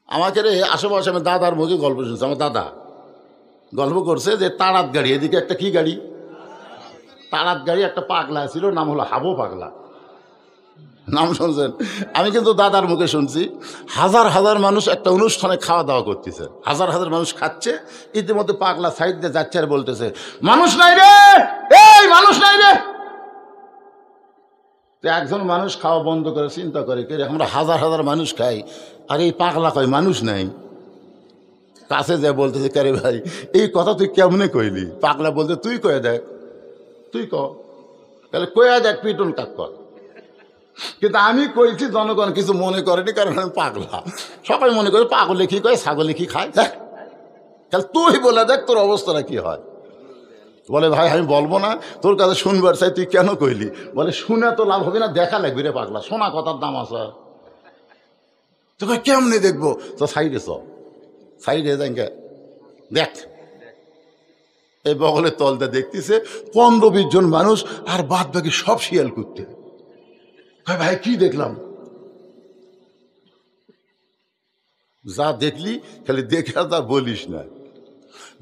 আমাকে রে আশেপাশে আমি দাদার মুখে গল্প শুনছি। আমার দাদা গল্প করছে যে তাড়াত গাড়ি, এদিকে একটা কি গাড়ি, তাড়াত গাড়ি, একটা পাগলা ছিল, নাম হলো হাবু পাগলা। নাম শুনছেন? আমি কিন্তু দাদার মুখে শুনছি। হাজার হাজার মানুষ একটা অনুষ্ঠানে খাওয়া দাওয়া করতেছে, হাজার হাজার মানুষ খাচ্ছে, ইতিমধ্যে পাগলা সাইড দিয়ে যাচ্ছে আর বলতেছে, মানুষ নাই রে, এই মানুষ নাই রে। তো একজন মানুষ খাওয়া বন্ধ করে চিন্তা করে, কে আমরা হাজার হাজার মানুষ খাই আর এই পাগলা কয় মানুষ নাই। কাছে যায় বলতেছে, কে রে ভাই এই কথা তুই কেমনে কইলি? পাগলা বলতে, তুই কয়ে দেখ, তুই ক, তাহলে কয়ে দেখ, পিটন কাক কর। কিন্তু আমি কইছি, জনগণ কিছু মনে করেনি, কারণ আমি পাগলা। সবাই মনে করে পাগলে কি কয়, ছাগলে কি খায়, দেখ তাহলে তুই বলে দেখ তোর অবস্থাটা কি হয়। বলে, ভাই আমি বলবো না, তোর কাছে শুনবার চাই, তুই কেন কইলি? বলে, শুনে তো লাভ হবে না, দেখা লাগবে রে পাগলা, শোনা কথার দাম আছে। তো কেমনি দেখবো? তো সাইডে চ, সাইডে যাই দেখ। এই বগলের তলটা দেখতেছে 15-20 জন মানুষ, আর বাদ বাকি সব শিয়াল করতে। ভাই কি দেখলাম? যা দেখলি খালি দেখে আর তা বলিস না।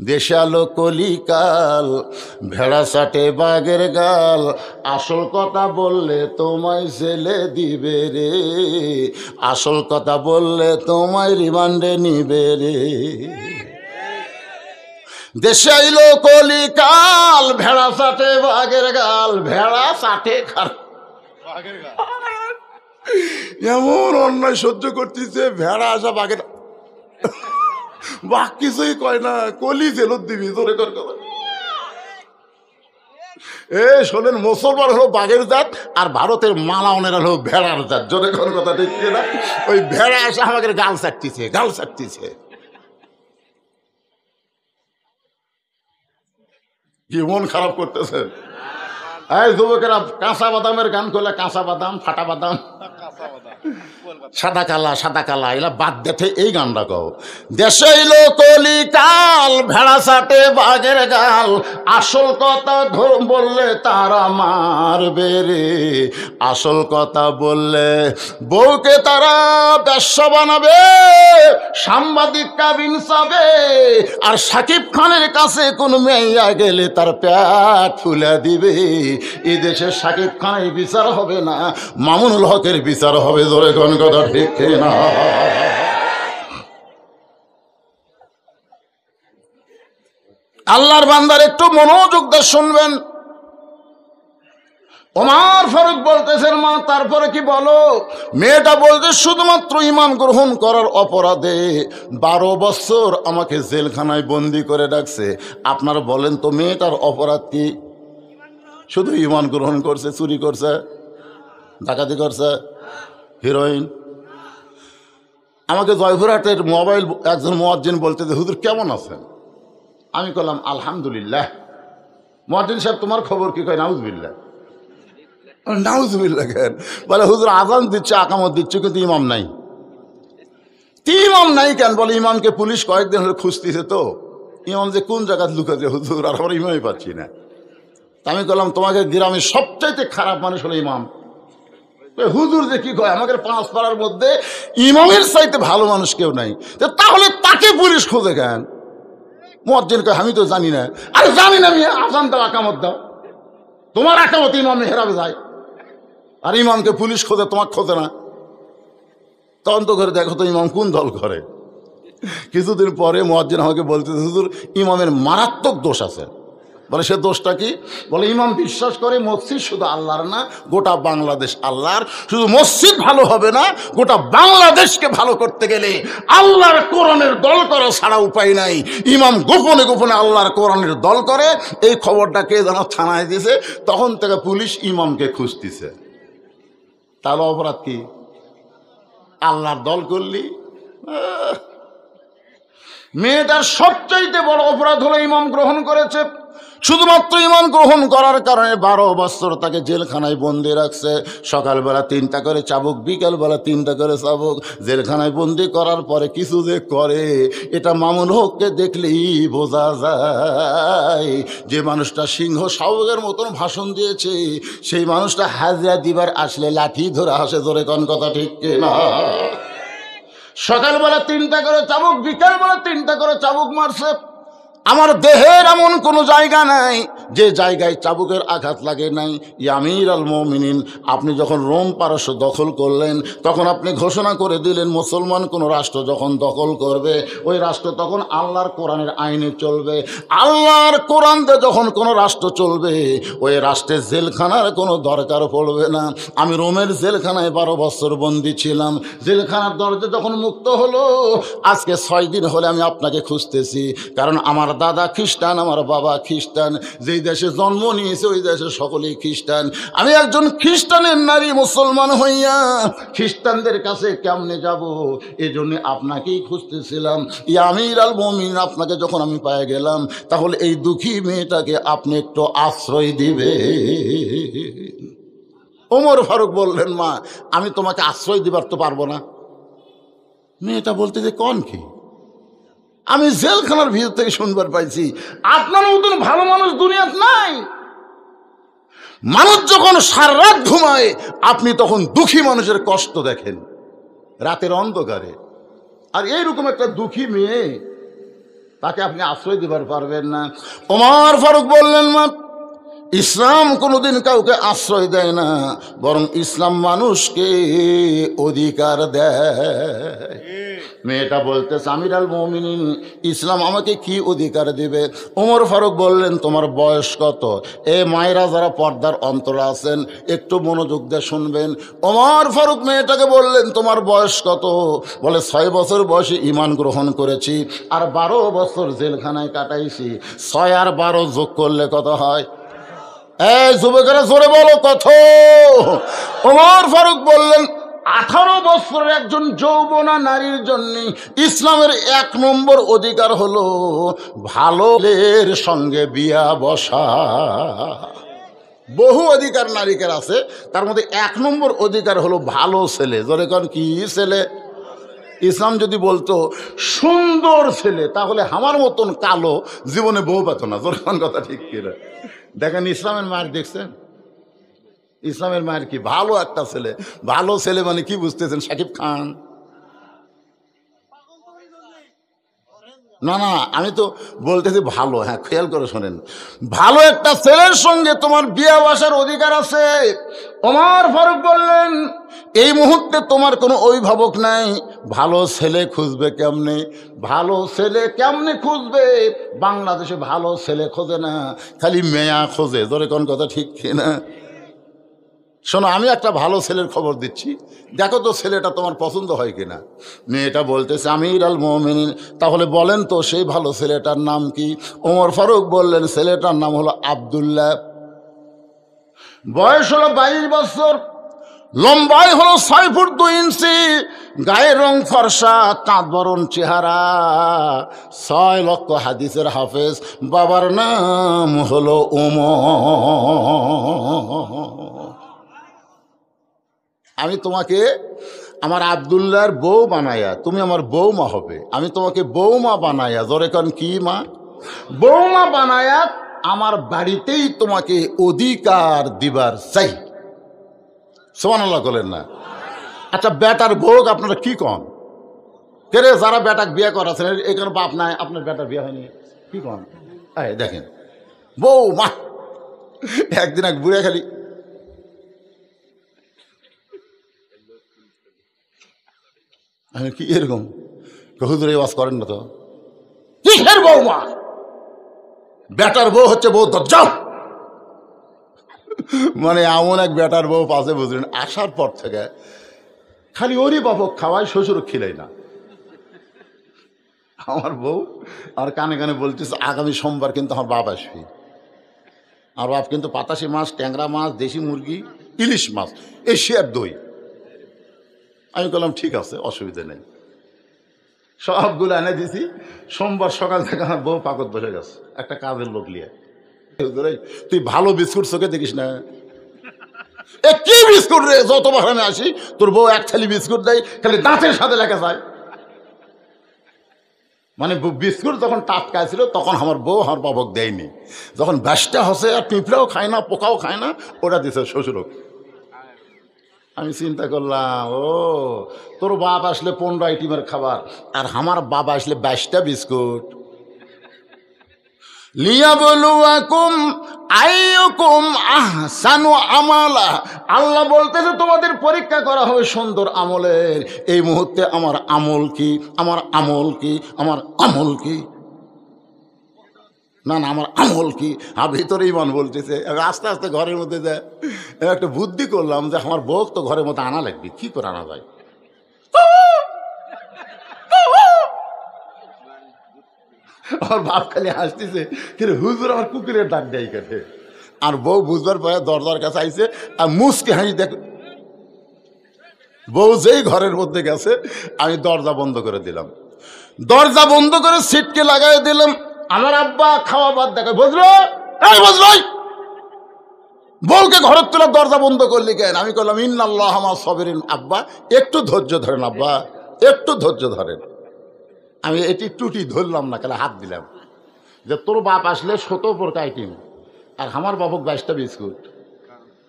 দেশালো কলিকাল, ভেড়া সাটে বাঘের গাল, আসল কথা বললে তোমায় ছেলে দিবে রে, আসল কথা বললে তোমায় রিমান্ডে নিবে রে। দেশে আইলো কলিকাল, ভেড়া সাটে বাঘের গাল, ভেড়া সাটে বাঘের গাল। এমন অন্যায় সহ্য করতেছে, ভেড়া আসা বাঘের, বাঘ কিছুই কয় না, কলি জেলত দিবি তোরে কর। এ শোনেন, মুসলমান হলো বাঘের জাত, আর ভারতের মালাওনেরা হলো ভেড়ার জাত। জোরে কোন কথা ঠিক না? ওই ভেড়া এসে আমাকে গাল চাটতিছে, গাল চাটতিছে। কি মন খারাপ করতেছে? এই যুবকেরা, কাঁচা বাদামের গান করলে, কাঁচা বাদাম, ফাটা বাদাম, সাদা কালা, সাদা কালা, এলা বাদ দেখে এই গানটা কও। দেশে এলো কলিকাল, ভেড়া সাটে বাঘের গাল, আসল কথা বললে তারা মারবে রে, আসল কথা বললে বউকে তারা বেশ্যা বানাবে, সাংবাদিক কাবিন চাবে, আর সাকিব খানের কাছে কোন মেয়া গেলে তার পেট ফুলে দিবে। এই দেশে সাকিব খানের বিচার হবে না, মামুনুল হকের বিচার হবে। জোরে কোন কথা ঠিক না? আল্লাহর বান্দার একটু মনোযোগ দিয়ে শুনবেন। ওমর ফারুক বলতেছেন, মা তারপরে কি বলো? মেয়েটা বলতে, শুধুমাত্র ঈমান গ্রহণ করার অপরাধে 12 বছর আমাকে জেলখানায় বন্দি করে রাখছে। আপনারা বলেন তো, মেয়েটার অপরাধ কি? শুধু ঈমান গ্রহণ করছে, চুরি করছে, ডাকাতি করছে, হিরোইন। আমাকে জয়পুরহাটের মোবাইল একজন মুয়াজ্জিন বলতেছে, হুজুর কেমন আছেন? আমি বললাম আলহামদুলিল্লাহ। মুয়াজ্জিন সাহেব তোমার খবর কি? কয় নাউজুবিল্লাহ। নাউজুবিল্লাহ কেন? বলে, হুজুর আজান দিচ্ছে, আকামত দিচ্ছে, কিন্তু ইমাম নাই। ইমাম নাই কেন? বলে, ইমামকে পুলিশ কয়েকদিন হলে খুঁজতেছে, তো ইমাম যে কোন জায়গায় লুকাছে হুজুর, আর আমরা ইমামই পাচ্ছি না। আমি বললাম, তোমাকে গ্রামের সবচাইতে খারাপ মানুষ হলো ইমাম। হুজুর যে কি কয়, আমাদের 5 পাড়ার মধ্যে ইমামের চাইতে ভালো মানুষ কেউ নাই, তাহলে তাকে পুলিশ খোঁজে কেন? মুয়াজ্জিন কয়, আমি তো জানি না। আরে জানি না, আমি আজান দাও, আকামত দাও, তোমার আকামত ইমাম হেরাবে যায়, আর ইমামকে পুলিশ খোঁজে, তোমাকে খোঁজে না। তদন্ত করে দেখো তো ইমাম কোন দল করে। কিছুদিন পরে মুয়াজ্জিন আমাকে বলতেছে, হুজুর ইমামের মারাত্মক দোষ আছে। বলে, সে দোষটা কি? বলে, ইমাম বিশ্বাস করে মসজিদ শুধু আল্লাহর না, গোটা বাংলাদেশ আল্লাহর। শুধু মসজিদ ভালো হবে না, গোটা বাংলাদেশকে ভালো করতে গেলে আল্লাহর কোরআনের দল করা ছাড়া উপায় নাই। ইমাম গোপনে গোপনে আল্লাহর কোরআনের দল করে। এই খবরটা কে যেন থানায় দিয়েছে, তখন থেকে পুলিশ ইমামকে খুঁজতেছে। তাহলে অপরাধ কি? আল্লাহর দল করলি। মেয়েটার সবচাইতে বড় অপরাধ হলো ইমাম গ্রহণ করেছে। শুধুমাত্র ঈমান গ্রহণ করার কারণে 12 বছর তাকে জেলখানায় বন্দি রাখছে। সকালবেলা 3টা করে চাবুক, বিকালবেলা 3টা করে চাবুক। জেলখানায় বন্দি করার পরে কিছু যে করে, এটা মামুন হককে দেখলেই বোঝা যায়। যে মানুষটা সিংহ শাবকের মতন ভাষণ দিয়েছে, সেই মানুষটা হাজিরা দিবার আসলে লাঠি ধরে হাসে। ধরে কোন কথা ঠিক না? সকালবেলা 3টা করে চাবুক, বিকালবেলা 3টা করে চাবুক মারছে। আমার দেহের এমন কোনো জায়গা নাই যে জায়গায় চাবুকের আঘাত লাগে নাই। আমির আল মুমিনিন, আপনি যখন রোম পারস্য দখল করলেন তখন আপনি ঘোষণা করে দিলেন মুসলমান কোনো রাষ্ট্র যখন দখল করবে ওই রাষ্ট্র তখন আল্লাহর কোরআনের আইনে চলবে। আল্লাহর কোরআন দিয়ে যখন কোনো রাষ্ট্র চলবে ওই রাষ্ট্রের জেলখানার কোনো দরকার পড়বে না। আমি রোমের জেলখানায় 12 বছর বন্দী ছিলাম। জেলখানার দরজা যখন মুক্ত হলো, আজকে 6 দিন হলে আমি আপনাকে খুঁজতেছি, কারণ আমার দাদা খ্রিস্টান, আমার বাবা খ্রিস্টান, যেই দেশে জন্ম নিয়েছে ওই দেশে সকলেই খ্রিস্টান। আমি একজন খ্রিস্টানের নারী মুসলমান হইয়া খ্রিস্টানদের কাছে কেমনে যাব, এই জন্য আপনাকেই খুঁজতেছিলাম। আমির আল মুমিনিন, আপনাকে যখন আমি পেয়ে গেলাম তাহলে এই দুঃখী মেয়েটাকে আপনি একটু আশ্রয় দিবে। ওমর ফারুক বললেন, মা আমি তোমাকে আশ্রয় দিবার তো পারবো না। মেয়েটা বলতে যে কোন কি, আমি জেলখানার ভিতর থেকে শুনবার পাইছি আপনার মতন ভালো মানুষ দুনিয়াত নাই। মানুষ যখন সারা রাত ঘুমায় আপনি তখন দুঃখী মানুষের কষ্ট দেখেন রাতের অন্ধকারে, আর এইরকম একটা দুঃখী মেয়ে তাকে আপনি আশ্রয় দিবার পারবেন না। ওমর ফারুক বললেন, মা ইসলাম কোনোদিন কাউকে আশ্রয় দেয় না, বরং ইসলাম মানুষকে অধিকার দেয়। মেয়েটা বলতেছে, আমির আল মুমিনিন ইসলাম আমাকে কি অধিকার দিবে? ওমর ফারুক বললেন, তোমার বয়স কত? এ মায়েরা যারা পর্দার অন্তরে আছেন একটু মনোযোগ দিয়ে শুনবেন। ওমর ফারুক মেয়েটাকে বললেন, তোমার বয়স কত? বলে 6 বছর বয়সে ঈমান গ্রহণ করেছি আর 12 বছর জেলখানায় কাটাইছি। 6 আর 12 যোগ করলে কত হয়? এই যুবকেরা জোরে বলো কত? ওমর ফারুক বললেন, 18 বছরের একজন যৌবনা নারীর জন্য ইসলামের 1 নম্বর অধিকার হলো ভালোর সঙ্গে বিয়া বসা। বহু অধিকার নারীকের আছে, তার মধ্যে 1 নম্বর অধিকার হলো ভালো ছেলে। জোরে কোন কি ছেলে? ইসলাম যদি বলতো সুন্দর ছেলে তাহলে আমার মতন কালো জীবনে বউ পেত না। জোরে কোন কথা ঠিক কিনা? দেখেন ইসলামের মায়ের দেখছেন, ইসলামের মায়ের কি ভালো একটা ছেলে। ভালো ছেলে মানে কি বুঝতেছেন? শাকিব খান? না না, আমি তো বলতেছি ভালো। হ্যাঁ, খেয়াল করে শোনেন, ভালো একটা ছেলের সঙ্গে তোমার বিয়ে বসার অধিকার আছে। ওমর ফারুক বললেন, এই মুহূর্তে তোমার কোনো অভিভাবক নাই, ভালো ছেলে খুঁজবে কেমনে? ভালো ছেলে কেমনে খুঁজবে? বাংলাদেশে ভালো ছেলে খোঁজে না, খালি মেয়া খোঁজে। জোরে কোন কথা ঠিক কিনা? শোনো, আমি একটা ভালো ছেলের খবর দিচ্ছি, দেখো তো ছেলেটা তোমার পছন্দ হয় কিনা। মেয়েটা বলতেছে, আমির আল মুমিনিন তাহলে বলেন তো সেই ভালো ছেলেটার নাম কি? ওমর ফারুক বললেন, ছেলেটার নাম হলো আব্দুল্লাহ, বয়স হলো 22 বছর, লম্বাই হলো 6 ফুট 2 ইঞ্চি, গায়ের রং ফর্সা, চাঁদ বরণ চেহারা, 6 লক্ষ হাদিসের হাফেজ, বাবার নাম হলো ওমর। আমি তোমাকে আমার আব্দুল্লাহর বউ বানায়া, তুমি আমার বৌমা হবে। আমি তোমাকে বৌমা বানায়া, জোরে কান কি মা? বৌমা বানায়া আমার বাড়িতেই তোমাকে অধিকার দিবার চাই। সুবহানাল্লাহ বলেন না? আচ্ছা, বেটার বউ আপনারা কি কন? কে রে যারা বেটাক বিয়ে করাছেন এখানে বাপ নাই, আপনার বেটার বিয়ে হয়নি, কি কন? দেখেন বৌমা, একদিন এক বুড়ে খালি আমি কি এরকম হুজুর এই ওয়াজ করেন না তো? কিসের বৌমা? বেটার বউ হচ্ছে বউ দজ্জাল। মানে এমন এক বেটার বউ পাশে বুঝলেন, আসার পর থেকে খালি ওরই বাপক খাওয়াই, শ্বশুর খিলাই না। আমার বউ আর কানে কানে বলতেছে, আগামী সোমবার কিন্তু আমার বাপ আসবে। আর বাপ কিন্তু পাতাশি মাছ, ট্যাংরা মাছ, দেশি মুরগি, ইলিশ মাছ, এশিয়ার দই। আমি বললাম ঠিক আছে, অসুবিধা নেই। সবগুলো এনে দিছি। সোমবার সকাল থেকে আমার বউ পাকত বসে গেছে একটা কাজের লোক নিয়ে। তুই ভালো বিস্কুট চোখে দেখিস না? এ কি বিস্কুট রে? যতবার আমি আসি তোর বউ 1 থালি বিস্কুট দেয়, খালি দাঁতের সাথে লেখা যায়। মানে বিস্কুট যখন টাটকা ছিল তখন আমার বউ আমার বাবক দেয়নি, যখন ব্যাসটা হসে আর পিঁপড়াও খায় না, পোকাও খায় না, ওটা দিছে শ্বশুরক। আমি চিন্তা করলাম, ও তোর বাপ আসলে 15 আইটেমের খাবার, আর আমার বাবা আসলে 22টা বিস্কুট। লিয়াবলুয়াকুম আইয়ুকুম আহসানু আমালা, আল্লাহ বলতেছে তোমাদের পরীক্ষা করা হবে সুন্দর আমলের। এই মুহূর্তে আমার আমল কি, আমার আমল কি, আমার আমল কি, না না আমার আমল কি। আর ভিতরে ইমান বলতেছে। আস্তে আস্তে ঘরের মধ্যে যায়, একটা বুদ্ধি করলাম যে আমার বউ তো ঘরের মধ্যে আনা লাগবে, কি করে আনা যায়। আমার বাপ খালি হাসতেছে, কিন্তু হুজুর আমার কুকুরের ডাক দেয় কেটে। আর বউ বুঝবার পরে দরজার কাছে আইছে, আর মুসকে হাসি দেখ। বউ যেই ঘরের মধ্যে গেছে আমি দরজা বন্ধ করে দিলাম, দরজা বন্ধ করে সিটকে লাগাই দিলাম। আমার আব্বা খাওয়া বাদ দেখায়, বুঝলো এই বুঝলো, বউকে ঘরের তোলা দরজা বন্ধ করলি কেন? আমি করলাম ইন্নাল্লাহ আমার সবেরিন। আব্বা একটু ধৈর্য ধরেন, আব্বা একটু ধৈর্য ধরেন। আমি এটি টুটি ধরলাম না, কেন হাত দিলাম যে তোর বাপ আসলে 17 আইটেম, আর আমার বাপক 22টা বিস্কুট।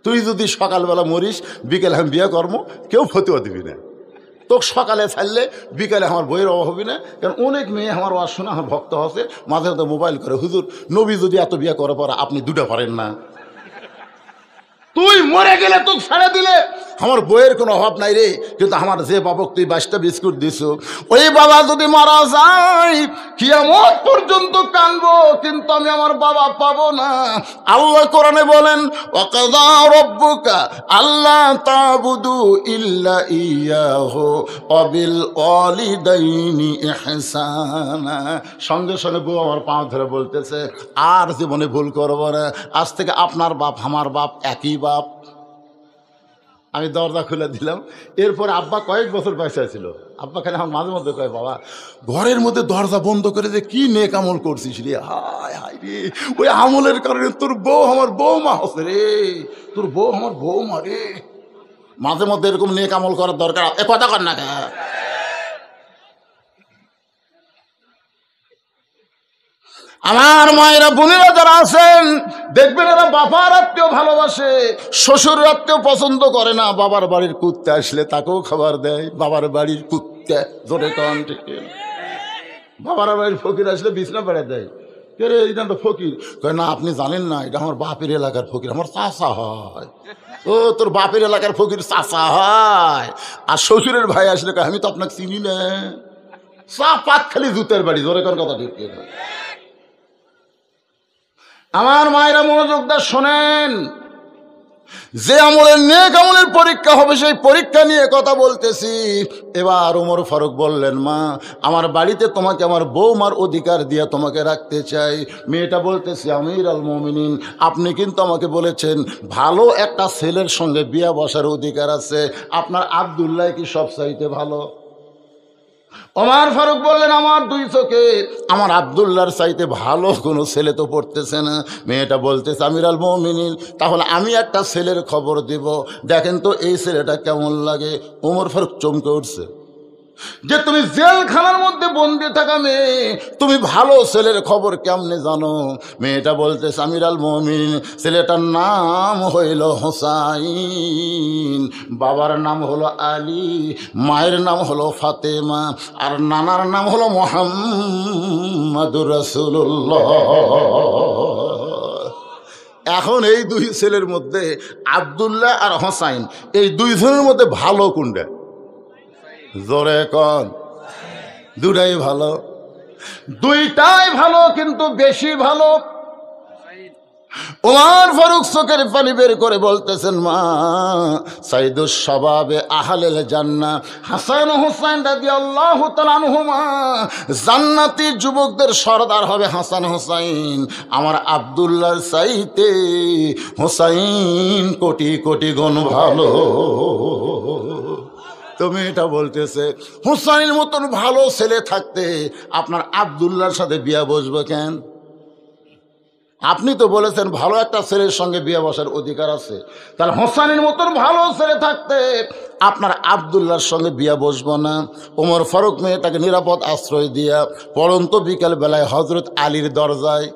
তুই যদি সকালবেলা মরিস, বিকেলে আমি বিয়ে কর্ম, কেউ ফতুয়া দিবি না। তোকে সকালে ছাড়লে বিকালে আমার বইয়ের অভাব হবে না। কারণ অনেক মেয়ে আমার ওয়াজ শোনা, আমার ভক্ত আছে, মাঝে মাঝে মোবাইল করে, হুজুর নবী যদি এত বিয়ে করে পরে আপনি 2টা পারেন না, তুই মরে গেলে তোকে ছেড়ে দিলে আমার বইয়ের কোনো অভাব নাই রে। কিন্তু আমার যে বাবক তুই 22টা বিস্কুট দিস, ওই বাবা যদি মারা যায় কিয়ামত পর্যন্ত কানবো, কিন্তু আমি আমার বাবা পাবো না। আল্লাহ কোরআনে বলেন, ওয়াকাযা রাব্বুকা আল্লা তা'বুদু ইল্লা ইয়াহু ওয়া বিল ওয়ালিদাইনি ইহসানা। সঙ্গে সঙ্গে বউ আমার পা ধরে বলতেছে, আর জীবনে ভুল করবো না, আজ থেকে আপনার বাপ আমার বাপ একই বাপ। আমি দরজা খুলে দিলাম। এরপর আব্বা কয়েক বছর পয়সা ছিল, আব্বা খানে আমার মাঝে মধ্যে কয়, বাবা ঘরের মধ্যে দরজা বন্ধ করে যে কি নেক আমল করছিস রে, হায় হায় রে, ওই আমলের কারণে তোর বউ আমার বৌমা হচ্ছে রে, তোর বউ আমার বৌমা রে। মাঝে মধ্যে এরকম নেক আমল করার দরকার, এ কথা কর না। আমার মায়েরা বোনেরা যারা আছেন দেখবেন, এরা বাবার আত্মীয় ভালোবাসে, শ্বশুর আত্মীয় পছন্দ করে না। বাবার বাড়ির কুত্তে আসলে তাকেও খাবার দেয়, বাবার বাড়ির কুত্তে, জোরে কন ঠিক। বাবার বাড়ির ফকির আসলে বিছনা পেড়ে দেয়, কে রে এটা তো ফকির? কয় না আপনি জানেন না, এটা আমার বাপের এলাকার ফকির, আমার চাচা হয়। ও তোর বাপের এলাকার ফকির চাচা হয়। আর শ্বশুরের ভাই আসলে কয় আমি তো আপনাকে চিনি না, চা পাত খালি জুতের বাড়ি, জোরে কর কথা ঠিক। আমার মায়েরা মনোযোগ দিয়ে শোনেন, যে আমলের নেক আমলের পরীক্ষা হবে সেই পরীক্ষা নিয়ে কথা বলতেছি। এবার ওমর ফারুক বললেন, মা আমার বাড়িতে তোমাকে আমার বৌমার অধিকার দিয়ে তোমাকে রাখতে চাই। মেয়েটা বলতেছি, আমির আল মুমিনিন আপনি কিন্তু আমাকে বলেছেন ভালো একটা ছেলের সঙ্গে বিয়ে বসার অধিকার আছে, আপনার আব্দুল্লাহ কি সব চাইতে ভালো? ওমর ফারুক বললেন, আমার 2 চোখে আমার আব্দুল্লাহর চাইতে ভালো কোনো ছেলে তো পড়তেছে না। মেয়েটা বলতেছে, আমির আল মুমিনিন তাহলে আমি একটা ছেলের খবর দিব, দেখেন তো এই ছেলেটা কেমন লাগে। ওমর ফারুক চমকে উঠছে যে তুমি জেলখানার মধ্যে বন্দি থাকা মেয়ে, তুমি ভালো ছেলের খবর কেমনে জানো? মেয়েটা বলতেছে, আমির আল মুমিনিন ছেলেটার নাম হইল হোসাইন, বাবার নাম হলো আলী, মায়ের নাম হলো ফাতেমা, আর নানার নাম হলো মুহাম্মাদুর রাসূলুল্লাহ। এখন এই 2 ছেলের মধ্যে আব্দুল্লাহ আর হোসাইন, এই 2 জনের মধ্যে ভালো কোনটা? জোরে কন। 2টাই ভালো, 2টাই ভালো, কিন্তু বেশি ভালো। ওমর ফারুক চোখের পানি বের করে বলতেছেন, মা সাইদুস শাবাবে আহলেল জান্নাহ হাসান ও হুসাইন রাদিয়াল্লাহু তাআলা আনহুমা, জান্নাতি যুবকদের সরদার হবে হাসান হুসাইন। আমার আব্দুল্লাহর চাইতে হুসাইন কোটি কোটি গুণ ভালো। তুমি এটা বলতেছে, হুসাইনের মতন ভালো ছেলে থাকতে আপনার আব্দুল্লাহর সাথে বিয়ে বসবো কেন? আপনি তো বলেছেন ভালো একটা ছেলের সঙ্গে বিয়ে বসার অধিকার আছে, তাহলে হোসাইনের মতন ভালো ছেলে থাকতে আপনার আব্দুল্লাহর সঙ্গে বিয়ে বসবো না। ওমর ফারুক মেয়েটাকে নিরাপদ আশ্রয় দিয়া পরন্ত বিকেল বেলায় হজরত আলীর দরজায়,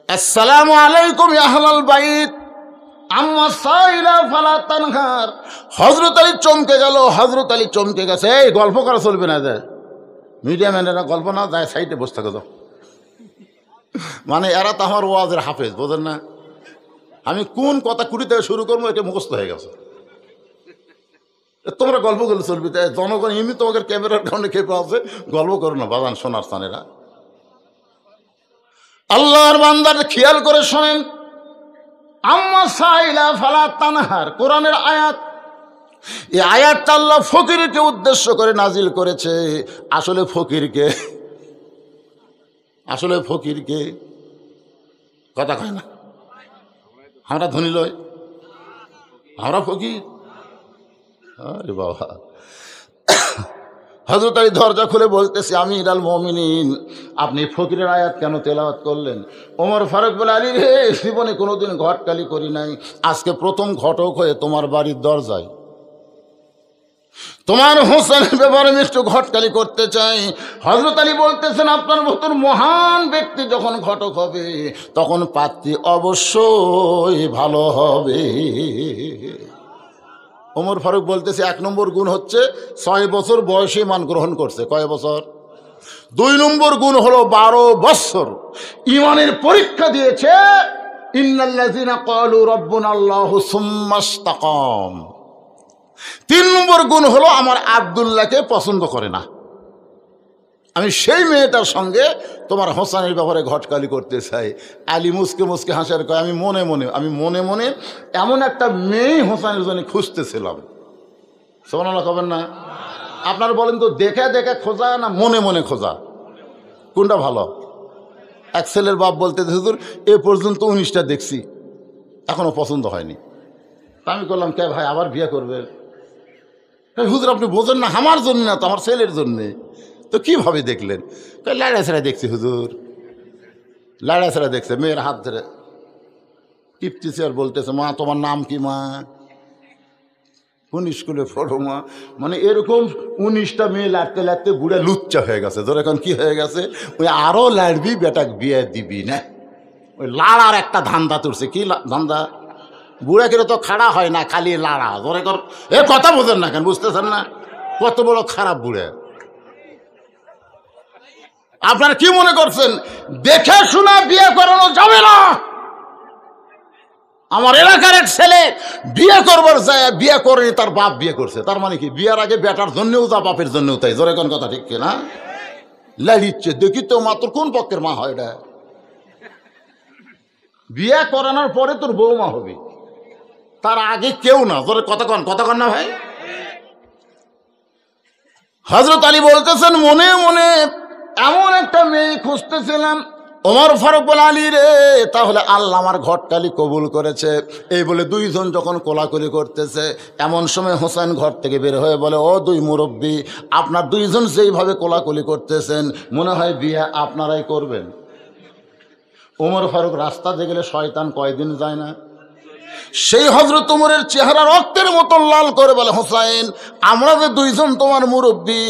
আসসালামু আলাইকুম ইয়া আহলাল বাইত, আম্মা সাইলা ফালা তানহার। হযরত আলী চমকে গেল, হযরত আলী চমকে গেছে। এই গল্প করা চলবে না, যায় মিডিয়া ম্যানেরা গল্প না, যায় সাইডে বসে থাকো তো। মানে এরা তো আমার ওয়াজের হাফেজ, বোঝেন না? আমি কোন কথা কুড়ি থেকে শুরু করবো এটা মুখস্থ হয়ে গেছে। তোমরা গল্প করলে চলবি, তাই জনগণ এমনি তোমাকে ক্যামেরার কারণে খেপে আছে, গল্প করো না বাজান সোনার স্থানেরা। আল্লাহর বান্দার খেয়াল করে শোনেন, আম্মা সাইলা ফালা তানহার কোরআনের আয়াত। এই আয়াতটা আল্লাহ ফকিরকে উদ্দেশ্য করে নাজিল করেছে। আসলে ফকিরকে, আসলে ফকিরকে কথা কয় না, আমরা ধনী লয়, আমরা ফকির। আরে বাবা, হযরত আলী দরজা খুলে বলতেছে, আমিরুল মুমিনিন, আপনি ফকিরের আয়াত কেন তেলাওয়াত করলেন? ওমর ফারুক বলে, আলী রে, জীবনে কোনোদিন ঘটকালি করি নাই, আজকে প্রথম ঘটক হয়ে তোমার বাড়ির দরজায় তোমার হোসেনের ব্যাপারে আমি একটু ঘটকালি করতে চাই। হযরত আলী বলতেছেন, আপনার মতন মহান ব্যক্তি যখন ঘটক হবে তখন পাত্রী অবশ্যই ভালো হবে। ওমর ফারুক বলতেছে, ১ নম্বর গুণ হচ্ছে ৬ বছর বয়সে ইমান গ্রহণ করছে। কয় বছর? ২ নম্বর গুণ হলো ১২ বছর ইমানের পরীক্ষা দিয়েছে। ইন্নাল্লাযীনা ক্বালু রাব্বুনাল্লাহু সুম্মা ইসতাকাম। ৩ নম্বর গুণ হলো আমার আব্দুল্লাহকে পছন্দ করে না, আমি সেই মেয়েটার সঙ্গে তোমার হোসেনের ব্যাপারে ঘটকালি করতে চাই। আলী মুসকে মুসকে হাসার কয়, আমি মনে মনে এমন একটা মেয়ে হোসেনের জন্য খুঁজতেছিলাম। সুবহানাল্লাহ কবেন না? আপনারা বলেন তো, দেখে দেখে খোঁজা না মনে মনে খোঁজা, কোনটা ভালো? এক ছেলের বাপ বলতে, হুজুর এ পর্যন্ত 19টা দেখছি, এখনো পছন্দ হয়নি। আমি বললাম, কে ভাই আবার বিয়ে করবে? হুজুর আপনি বোঝেন না, আমার জন্য না তো, আমার ছেলের জন্যে। তো কিভাবে দেখলেন? লাড়াছাড়া দেখছি হুজুর, লাড়াছাড়া দেখছে, মেয়ের হাত ধরে টিপতেছে আর বলতেছে, মা তোমার নাম কি মা? কোন স্কুলে পড়ো মা? মানে এরকম 19টা মেয়ে লাড়তে লাড়তে বুড়া লুচ্চা হয়ে গেছে। ধর এখন কি হয়ে গেছে, ওই আরো লাড়বি, বেটাক বিয়ে দিবি না, ওই লাড়ার একটা ধান্দা তুলছে। কি ধান্দা? বুড়া কিরে তো খাড়া হয় না, খালি লাড়া। ধরে কর, এ কথা বোঝেন না কেন? বুঝতেছেন না কত বড় খারাপ বুড়া? আপনারা কি মনে করছেন দেখে শোনা বিয়ে করানো যাবে না? আমার এলাকার এক ছেলে বিয়ে করবার যায়, বিয়ে করে তার বাপ বিয়ে করছে। তার মানে কি, বিয়ের আগে বেটার জন্যও তা বাপের জন্যও তাই। জোরে কোন কথা ঠিক না? লাড়িচ্ছে, দেখি তো মা তোর কোন পক্ষের মা হয় এটা? বিয়ে করানোর পরে তোর বৌমা হবে, তার আগে কেউ না। জোরে কথা কন না ভাই? হযরত আলী বলতেছেন, মনে মনে এমন একটা মেয়ে খুঁজতেছিলাম। ওমর ফারুক বলে, আলী রে, তাহলে আল্লাহ আমার ঘটকালি কবুল করেছে। এই বলে 2 জন যখন কোলাকুলি করতেছে, এমন সময় হোসেন ঘর থেকে বের হয়ে বলে, ও 2 মুরব্বী, আপনার 2 জন যেইভাবে কোলাকুলি করতেছেন মনে হয় বিয়ে আপনারাই করবেন। ওমর ফারুক রাস্তা দিয়ে গেলে শয়তান কয়দিন যায় না? সেই হযরত ওমরের চেহারা রক্তের মতো লাল করে বলে, হোসেন, আমরা যে 2 জন তোমার মুরব্বী,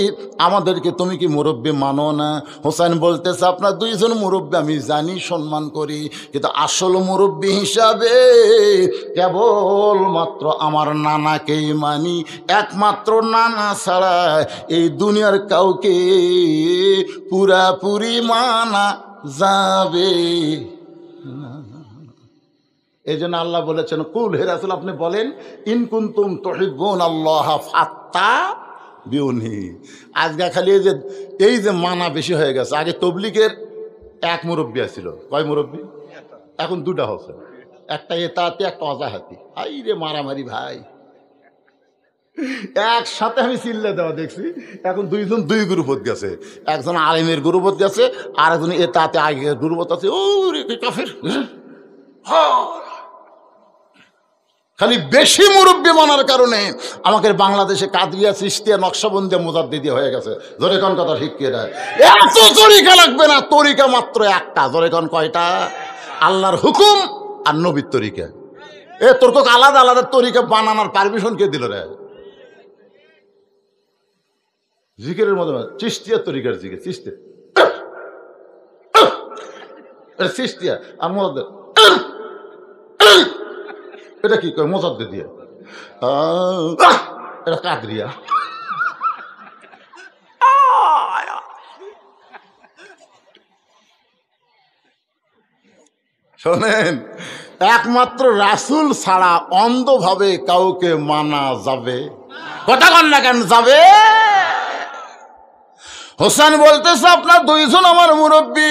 আমাদেরকে তুমি কি মুরব্বী মানো না? হোসেন বলতেছে, আপনার 2 জন মুরব্বী আমি জানি, সম্মান করি, কিন্তু আসল মুরব্বী হিসাবে কেবল মাত্র আমার নানাকেই মানি। একমাত্র নানা ছাড়া এই দুনিয়ার কাউকে পুরাপুরি মানা যাবে। এই জন্য আল্লাহ বলেছেন, কুল, হে রাসূল আপনি বলেন, ইন কুনতুম তুহিব্বুনাল্লাহ ফাত্তাবিউনি। আজকে খালি এই যে মানা বেশি হয়ে গেছে। আগে তবলিগের 1 মুরব্বী ছিল, কয় মুরব্বী? এখন 2টা হচ্ছে, একটা এতাতি, একটা অজাহাতি। আই রে মারামারি ভাই, একসাথে আমি চিল্লে দেওয়া দেখছি। এখন 2 জন 2 গ্রুপত গেছে, একজন আলিমের গ্রুপত গেছে, আর একজন এতাতে আগের গ্রুপত আছে। ও রে কাফের, খালি বেশি মুরব্বী মানার কারণে আমাকে বাংলাদেশে কাদরিয়া, চিশতিয়া, নকশবন্দিয়া, মুজাদ্দিদি হয়ে গেছে। জোরে কোন কথা ঠিক কি না? এত তরিকা লাগবে না, তরিকা মাত্র একটা। জোরে কোন কয়টা? আল্লাহর হুকুম আর নবীর তরিকা। এ তোর আলাদা আলাদা তরিকা বানানোর পারমিশন কে দিল রে? জিকিরের মধ্যে চিশতিয়ার তরিকার জিকির, চিশতিয়া চিশতিয়া আর মুজাদ্দিদ এটা কি কয় মোজাদ্দে দিয়ে, এটা কাদরিয়া। শোনেন, একমাত্র রাসূল ছাড়া অন্ধভাবে কাউকে মানা যাবে? কথা কন না কেন যাবে? হোসেন বলতেছে আপনার দুইজন আমার মুরব্বী,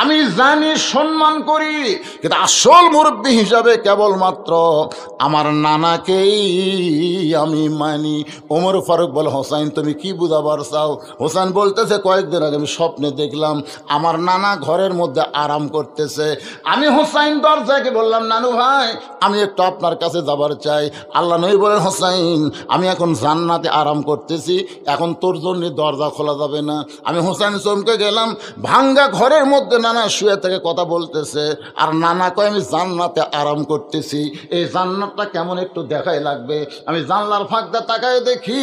আমি জানি সম্মান করি, কিন্তু আসল মুরব্বী হিসাবে কেবলমাত্র আমার নানাকেই আমি মানি। ওমর ফারুক বলে হোসেন তুমি কি বুঝাবার চাও? হোসেন বলতেছে কয়েকদিন আগে আমি স্বপ্নে দেখলাম আমার নানা ঘরের মধ্যে আরাম করতেছে। আমি হোসেন দরজাকে বললাম নানু ভাই আমি একটু আপনার কাছে যাবার চাই। আল্লাহ নবী বলেন হোসেন আমি এখন জান্নাতে আরাম করতেছি, এখন তোর জন্য দরজা খোলা যাবে না। আমি হোসেন চমকে গেলাম, ভাঙ্গা ঘরের মধ্যে নানা শুয়ে থেকে কথা বলতেছে, আর নানা কয় আমি জান্নাতে আরাম করতেছি, এই জান্নাতটা কেমন একটু দেখাই লাগবে। আমি জানলার ফাঁকটা তাকায় দেখি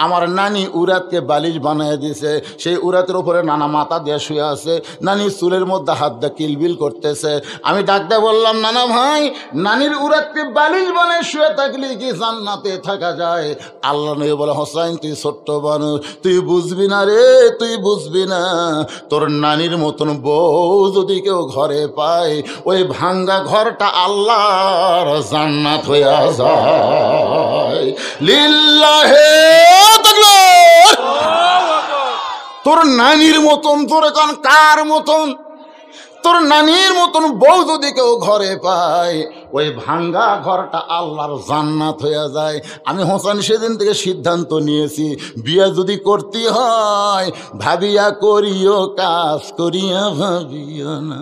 আমার নানি উরাতকে বালিশ বানিয়ে দিছে, সেই উরাতের উপরে নানা মাথা দিয়ে শুয়ে আছে, নানি চুলের মধ্যে হাত দিয়ে কিলবিল করতেছে। আমি ডাক দিয়ে বললাম নানা ভাই নানির উরাতকে বালিশ বানিয়ে শুয়ে থাকলে কি জান্নাতে থাকা যায়? আল্লাহ নবী বলে হোসেন তুই ছোট্ট মানুষ, তুই বুঝবি না রে, তুই বুঝবি না। তোর নানির মতন বউ যদি কেউ ঘরে পায় ওই ভাঙ্গা ঘরটা আল্লাহর জান্নাত হইয়া যায়। লিল্লাহে তাকবীর। তোর নানির মতন, তোর এখন কার মতন? তোর নানির মতন বউ যদি কেউ ঘরে পায় ওই ভাঙ্গা ঘরটা আল্লাহর জান্নাত হয়ে যায়। আমি হোসেন সেদিন থেকে সিদ্ধান্ত নিয়েছি বিয়ে যদি করতে হয় ভাবিয়া করিও কাজ করিয়া ভাবিও না।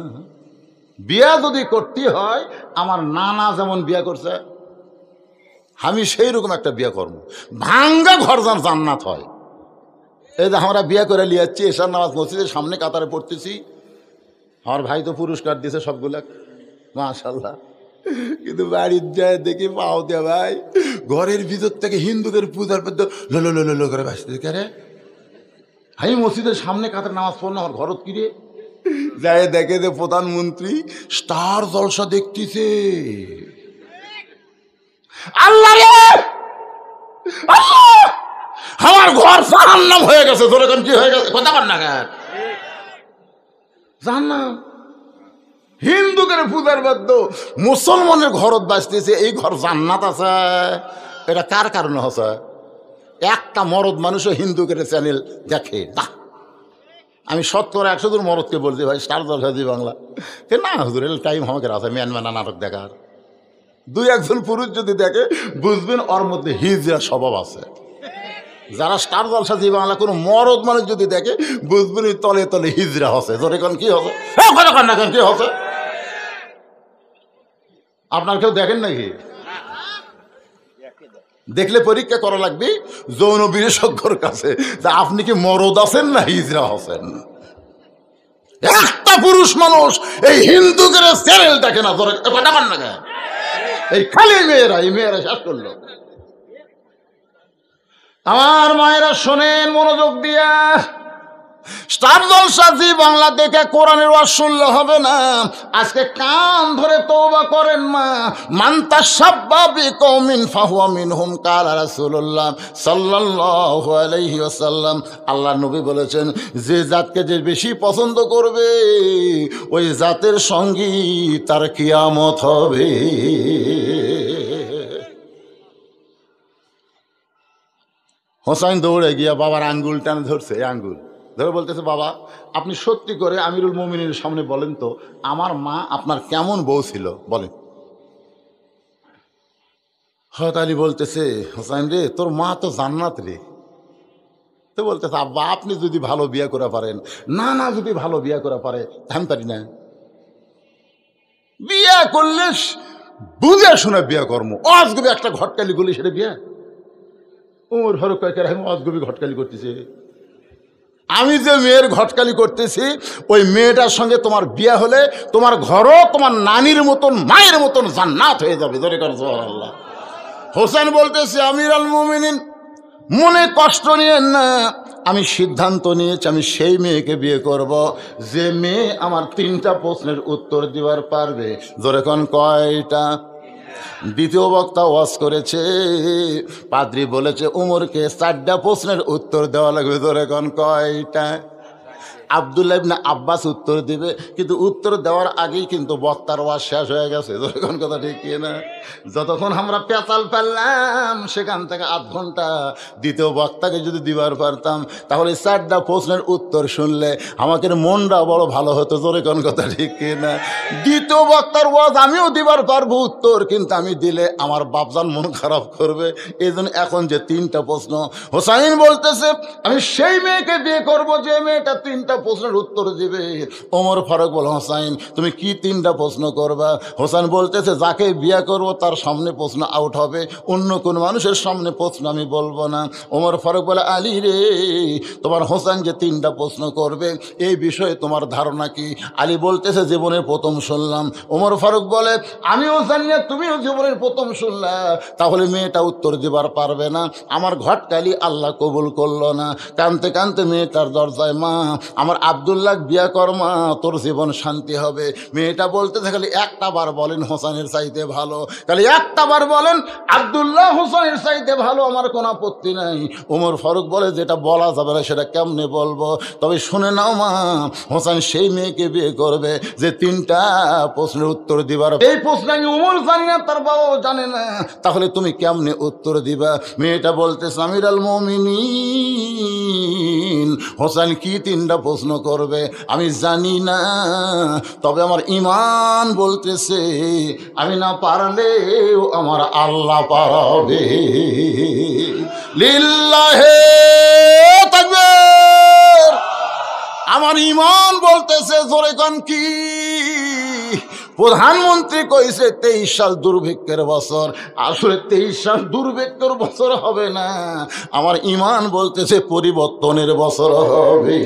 বিয়ে যদি করতে হয় আমার নানা যেমন বিয়ে করছে আমি সেই রকম একটা বিয়ে করবো, ভাঙ্গা ঘর যেন জান্নাত হয়। এই যে আমরা বিয়ে করে লিয়াচ্ছি, এশার নামাজ মসজিদের সামনে কাতারে পড়তেছি, আমার ভাই তো পুরস্কার দিয়েছে সবগুলা মাশাআল্লাহ, কিন্তু বাড়ির যায় দেখি পাও দে ভাই ঘরের ভিতর থেকে হিন্দুদের পূজার পদ্ধতি লো লো লো করে বাঁচতে রে। আমি মসজিদের সামনে কাতার নামাজ পড়লাম, আমার ঘরত কিরে যায় দেখে যে প্রধানমন্ত্রী স্টার জলসা দেখতেছে। আল্লাহ রে আল্লাহ, আমার ঘর জাহান্নাম হয়ে গেছে। তোর এখন কি হয়ে গেছে কথা বল না কেন? জাহান্নাম। হিন্দুদের পূজার বাদ্য মুসলমানের ঘরত বাঁচতেছে, এই ঘর জান্নাত আছে। এটা কার কারণে হচ্ছে? একটা মরদ মানুষও হিন্দুদের চ্যানেল দেখে না। আমি 70-100 জন মরদকে বলছি ভাই স্টার জলসা জি বাংলা, না হুজুর এর টাইম আমাকে আছে ম্যানম্যানা নাটক দেখার। 2-1 পুরুষ যদি দেখে বুঝবেন ওর মধ্যে হিজরা স্বভাব আছে। যারা স্টার জলসা জি বাংলা কোনো মরদ মানুষ যদি দেখে বুঝবেন তলে তলে হিজরা হচ্ছে। তোর এখন কি হবে না কেন কি হচ্ছে? আপনার কেউ দেখেন নাকি? দেখলে পরীক্ষা করা লাগবে যৌন বিশেষজ্ঞর কাছে যে আপনি কি মরদ আছেন না হিজরা হচ্ছেন। একটা পুরুষ মানুষ এই হিন্দুদের চ্যানেল দেখে না, তোর কথা বল না কেন? এই খালি মেয়েরা, এই মেয়েরা শেষ করলো। আমার মায়েরা শোনেন মনোযোগ দিয়া, স্টার জলসা জি বাংলা দেখে কোরআনের ওয়াজ শুনলে হবে না। আজকে কান ধরে তওবা করেন মা। মান তাশাব্বা বিকওমিন ফাহুয়া মিনহুম কালা রাসূলুল্লাহ সাল্লাল্লাহু আলাইহি ওয়াসাল্লাম। আল্লাহ নবী বলেছেন যে জাতকে যে বেশি পছন্দ করবে ওই জাতের সঙ্গী তার কিয়ামত হবে। হোসেন দৌড়ে গিয়া বাবার আঙ্গুল টানে ধরছে, এই আঙ্গুল ধরে বলতেছে বাবা আপনি সত্যি করে আমিরুল মুমিনের সামনে বলেন তো আমার মা আপনার কেমন বউ ছিল বলেন। হযরত আলী বলতেছে হোসেন রে তোর মা তো জান্নাত রে। তো বলতেছে আব্বা আপনি যদি ভালো বিয়ে করে পারেন, না না যদি ভালো বিয়ে করে পারে আমি পারি না। বিয়ে করলে বুঝে শুনে বিয়ে কর্ম, অজগবি একটা ঘটকালি গুলি সেটা বিয়ে। ওমর ফারুক কয়েক অজগবি ঘটকালি করতেছে। আমি যে মেয়ের ঘটকালি করতেছি ওই মেয়েটার সঙ্গে তোমার বিয়ে হলে তোমার ঘরও তোমার নানির মতন মায়ের মতন জান্নাত হয়ে যাবে। সুবহানাল্লাহ। হোসেন বলতেছে আমিরুল মুমিনিন মনে কষ্ট নিয়েন না, আমি সিদ্ধান্ত নিয়েছি আমি সেই মেয়েকে বিয়ে করব যে মেয়ে আমার 3টা প্রশ্নের উত্তর দিবার পারবে। জোরে কোন কয়টা? দ্বিতীয় বক্তা ওয়াজ করেছে, পাদ্রী বলেছে উমরকে 4টা প্রশ্নের উত্তর দেওয়া লাগবে। ধরে কোন কয়টা? আব্দুল্লাহ ইবনে আব্বাস উত্তর দিবে, কিন্তু উত্তর দেওয়ার আগেই কিন্তু বক্তার ওয়াজ শেষ হয়ে গেছে। কোন কথা ঠিক কি না? যতক্ষণ আমরা পেঁচাল ফেললাম সেখান থেকে আধ ঘন্টা দ্বিতীয় বক্তাকে যদি দিবার পারতাম, তাহলে 4টা প্রশ্নের উত্তর শুনলে আমাকে মনটা বড় ভালো হতো। জোরে কোন কথা ঠিক কি না? দ্বিতীয় বক্তার ওয়াজ আমিও দিবার পারবো উত্তর, কিন্তু আমি দিলে আমার বাপজান মন খারাপ করবে। এই জন্য এখন যে 3টা প্রশ্ন, হোসাইন বলতেছে আমি সেই মেয়েকে বিয়ে করব যে মেয়েটা 3টা প্রশ্নের উত্তর দিবে। ওমর ফারুক বল, হোসাইন তুমি কি 3টা প্রশ্ন করবা? হোসেন বলতেছে যাকে বিয়ে করব তার সামনে প্রশ্ন আউট হবে, অন্য কোন মানুষের সামনে প্রশ্ন আমি বলবো না। ওমর ফারুক বলে, আলী রে, তোমার হোসেন যে 3টা প্রশ্ন করবে এই বিষয়ে তোমার ধারণা কি? আলী বলতেছে জীবনের প্রথম শুনলাম। ওমর ফারুক বলে, আমিও জানি না, তুমিও জীবনের প্রথম শুনলা, তাহলে মেয়েটা উত্তর দিবার পারবে না। আমার ঘটকালি আল্লাহ কবুল করলো না। কানতে কানতে মেয়েটার দরজায়, মা আমার আব্দুল্লাহ বিয়া কর মা, তোর জীবন শান্তি হবে। মেয়েটা বলতেছে খালি একটা বার বলেন হোসেনের চাইতে ভালো, খালি একটা বার বলেন আব্দুল্লাহ হোসেনের চাইতে ভালো, আমার কোনো আপত্তি নাই। ওমর ফারুক বলে যেটা বলা যাবে না সেটা কেমনে বলবো? তবে শুনে নাও মা, হোসেন সেই মেয়েকে বিয়ে করবে যে 3টা প্রশ্নের উত্তর দিবার। এই প্রশ্ন আমি ওমর জানি না, তার বাবাও জানে না, তাহলে তুমি কেমনে উত্তর দিবা? মেয়েটা বলতেছে আমির আল মুমিনিন, হোসেন কি 3টা প্রশ্ন করবে আমি জানি না, তবে আমার ঈমান বলতেছে আমি না পারলেও আমার আল্লাহ পারবে। লিল্লাহে তাকবীর। আমার ঈমান বলতেছে, জোরে কোন কি? প্রধানমন্ত্রী কইছে 23 সাল দুর্ভিক্ষের বছর, আসলে 23 সাল দুর্ভিক্ষের বছর হবে না, আমার ঈমান বলতেছে পরিবর্তনের বছর হবে।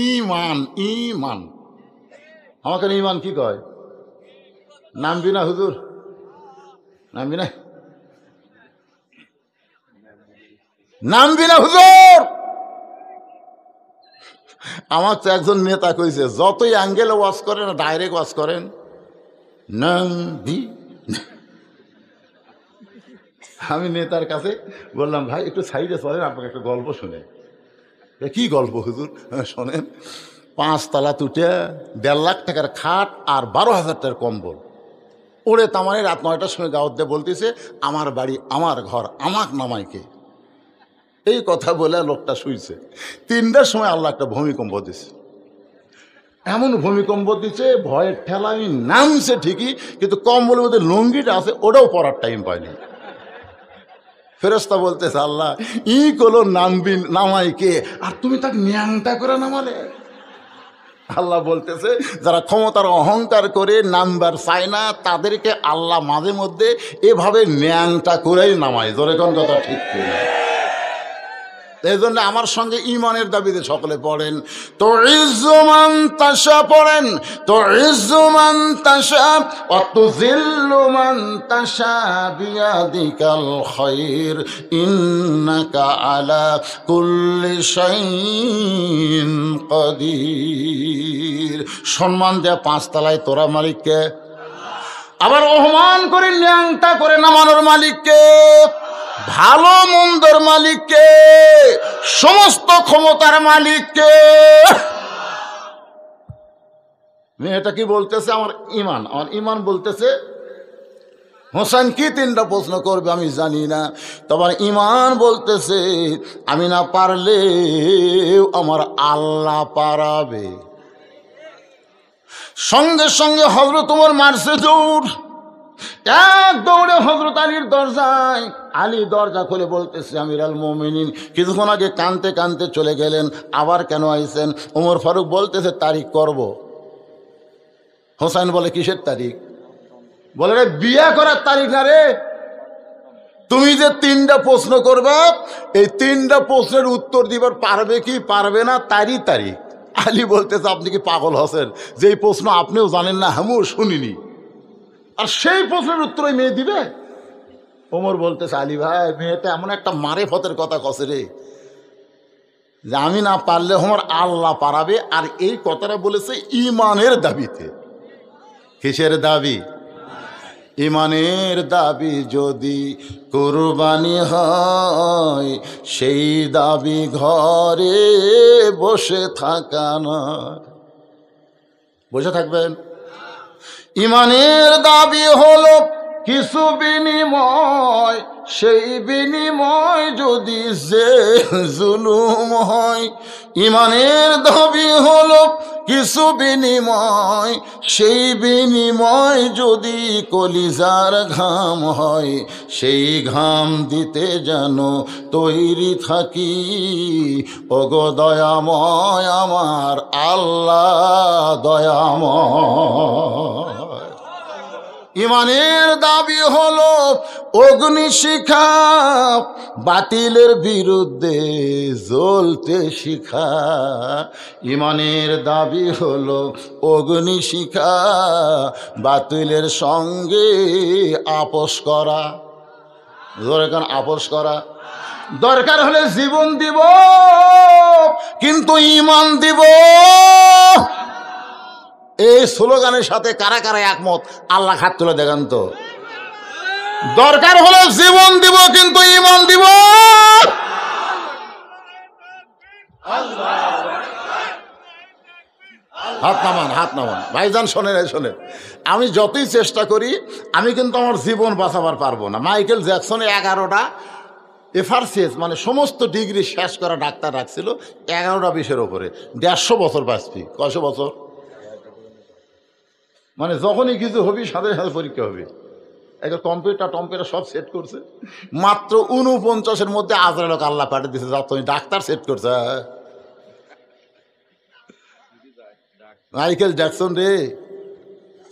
ঈমান, ঈমান আমাকে ঈমান কি কয়? নামবি না হুজুর? নামবি না? নামবি না হুজুর? আমার তো একজন নেতা কইছে যতই অ্যাঙ্গেলে ওয়াজ করেন ডাইরেক্ট ওয়াজ করেন, নামবি। আমি নেতার কাছে বললাম ভাই একটু সাইডে চলেন, আপনাকে একটা গল্প শুনে। কি গল্প হুজুর? শোনেন। 5 তলা তুটে 1.5 লাখ টাকার খাট আর 12,000 টাকার কম্বল ওরে তামানে রাত 9টার সময় গাঁত দিয়ে বলতেছে আমার বাড়ি আমার ঘর আমাক নামাইকে। এই কথা বলে লোকটা শুইছে। 3টার সময় আল্লাহ একটা ভূমিকম্প দিছে, এমন ভূমিকম্প দিচ্ছে ভয়ের ঠেলা আমি নামছে ঠিকই, কিন্তু কম্বলের মধ্যে লুঙ্গিটা আছে ওটাও পরার টাইম পায়নি। ফেরেশতা বলতেছে আল্লাহ ই কলো নামবি নামাইকে, আর তুমি তাকে ন্যাংটা করে নামালে। আল্লাহ বলতেছে যারা ক্ষমতার অহংকার করে নাম্বার চায় না তাদেরকে আল্লাহ মাঝে মধ্যে এভাবে ন্যাংটা করেই নামায়। জোরে কোন কথা ঠিক কিনা? এই জন্য আমার সঙ্গে ইমানের দাবিতে সকলে পড়েন তো ইজ্জুমান তাশা, পড়েন তো ইজ্জুমান তাশা ওয়াতুযিল্লুমান তাশা বিয়াদিকাল খায়র ইন্নাকা আলা কুল্লি শাইইন কাদির। সম্মান দেয়া 5 তলায় তোরা মালিককে, আবার অপমান করে ন্যাংটা করে নামানোর মালিককে, ভালো মন্দর মালিককে, সমস্ত ক্ষমতার মালিককে। মেয়েটা কি বলতেছে? আমার ঈমান, আমার ঈমান বলতেছে হোসেন কি 3টা প্রশ্ন করবে আমি জানি না, তোমার ঈমান বলতেছে আমি না পারলে আমার আল্লাহ পারাবে। সঙ্গে সঙ্গে হযরত ওমর মারছে দৌড়, এক দৌড়ে হযরত আলীর দরজায়। আলী দরজা খুলে বলতেছে আমির আল মুমিনিন। কিছুক্ষণ আগে কানতে কানতে চলে গেলেন, আবার কেন আইছেন? ওমর ফারুক বলতেছে তারিখ করব। হোসেন বলে কিসের তারিখ? বলে রে বিয়ে করার তারিখ না রে, তুমি যে 3টা প্রশ্ন করবা এই 3টা প্রশ্নের উত্তর দিবার পারবে কি পারবে না তারই তারিখ। আলী বলতেছে আপনি কি পাগল হচ্ছেন? যেই প্রশ্ন আপনিও জানেন না আমিও শুনিনি, আর সেই প্রশ্নের উত্তর ওই মেয়ে দিবে? ওমর বলতেছে আলী ভাই মেয়েটা এমন একটা মারেফতের কথা কছে রে যে আমি না পারলে আমার আল্লাহ পারাবে। আর এই কথাটা বলেছে ইমানের দাবিতে। কিসের দাবি? ইমানের দাবি যদি কুরবানি হয়, সেই দাবি ঘরে বসে থাকা নয়। বসে থাকবেন? ইমানের দাবি হলো কিছু বিনিময়, সেই বিনিময় যদি যে জুলুম হয়। ইমানের দাবি হলো কিছু বিনিময়, সেই বিনিময় যদি কলিজার ঘাম হয়। সেই ঘাম দিতে যেন তৈরি থাকি, ওগো দয়াময় আমার আল্লাহ দয়াময়। ইমানের দাবি হলো অগ্নিশিখা, বাতিলের বিরুদ্ধে জ্বলতে শিখা। ইমানের দাবি হলো অগ্নিশিখা, বাতিলের সঙ্গে আপোষ করা। দরকার আপোষ করা, দরকার হলে জীবন দিব, কিন্তু ঈমান দিব। এই স্লোগানের সাথে কারা কারা একমত? আল্লাহ হাত তুলে দেখান তো। দরকার হলে জীবন দিব, কিন্তু ঈমান দিব। হাত নামান, হাত নামান ভাইজান। শোনেন, শোনেন, আমি যতই চেষ্টা করি, আমি কিন্তু আমার জীবন বাঁচাবার পারবো না। মাইকেল জ্যাকসনে 11টা এফআরসিএস মানে সমস্ত ডিগ্রি শেষ করা ডাক্তার রাখছিল, 11টা বিষয়ের ওপরে। 150 বছর বাঁচবি। কয়শো বছর? মানে যখনই কিছু হবি সাথে সাথে পরীক্ষা হবে। একটা কম্পিউটার সব সেট করছে, মাত্র 49-এর মধ্যে আজরাইল আল্লাহ পাঠিয়ে দিচ্ছে, যা তুমি ডাক্তার সেট করছে। মাইকেল জ্যাকসন রে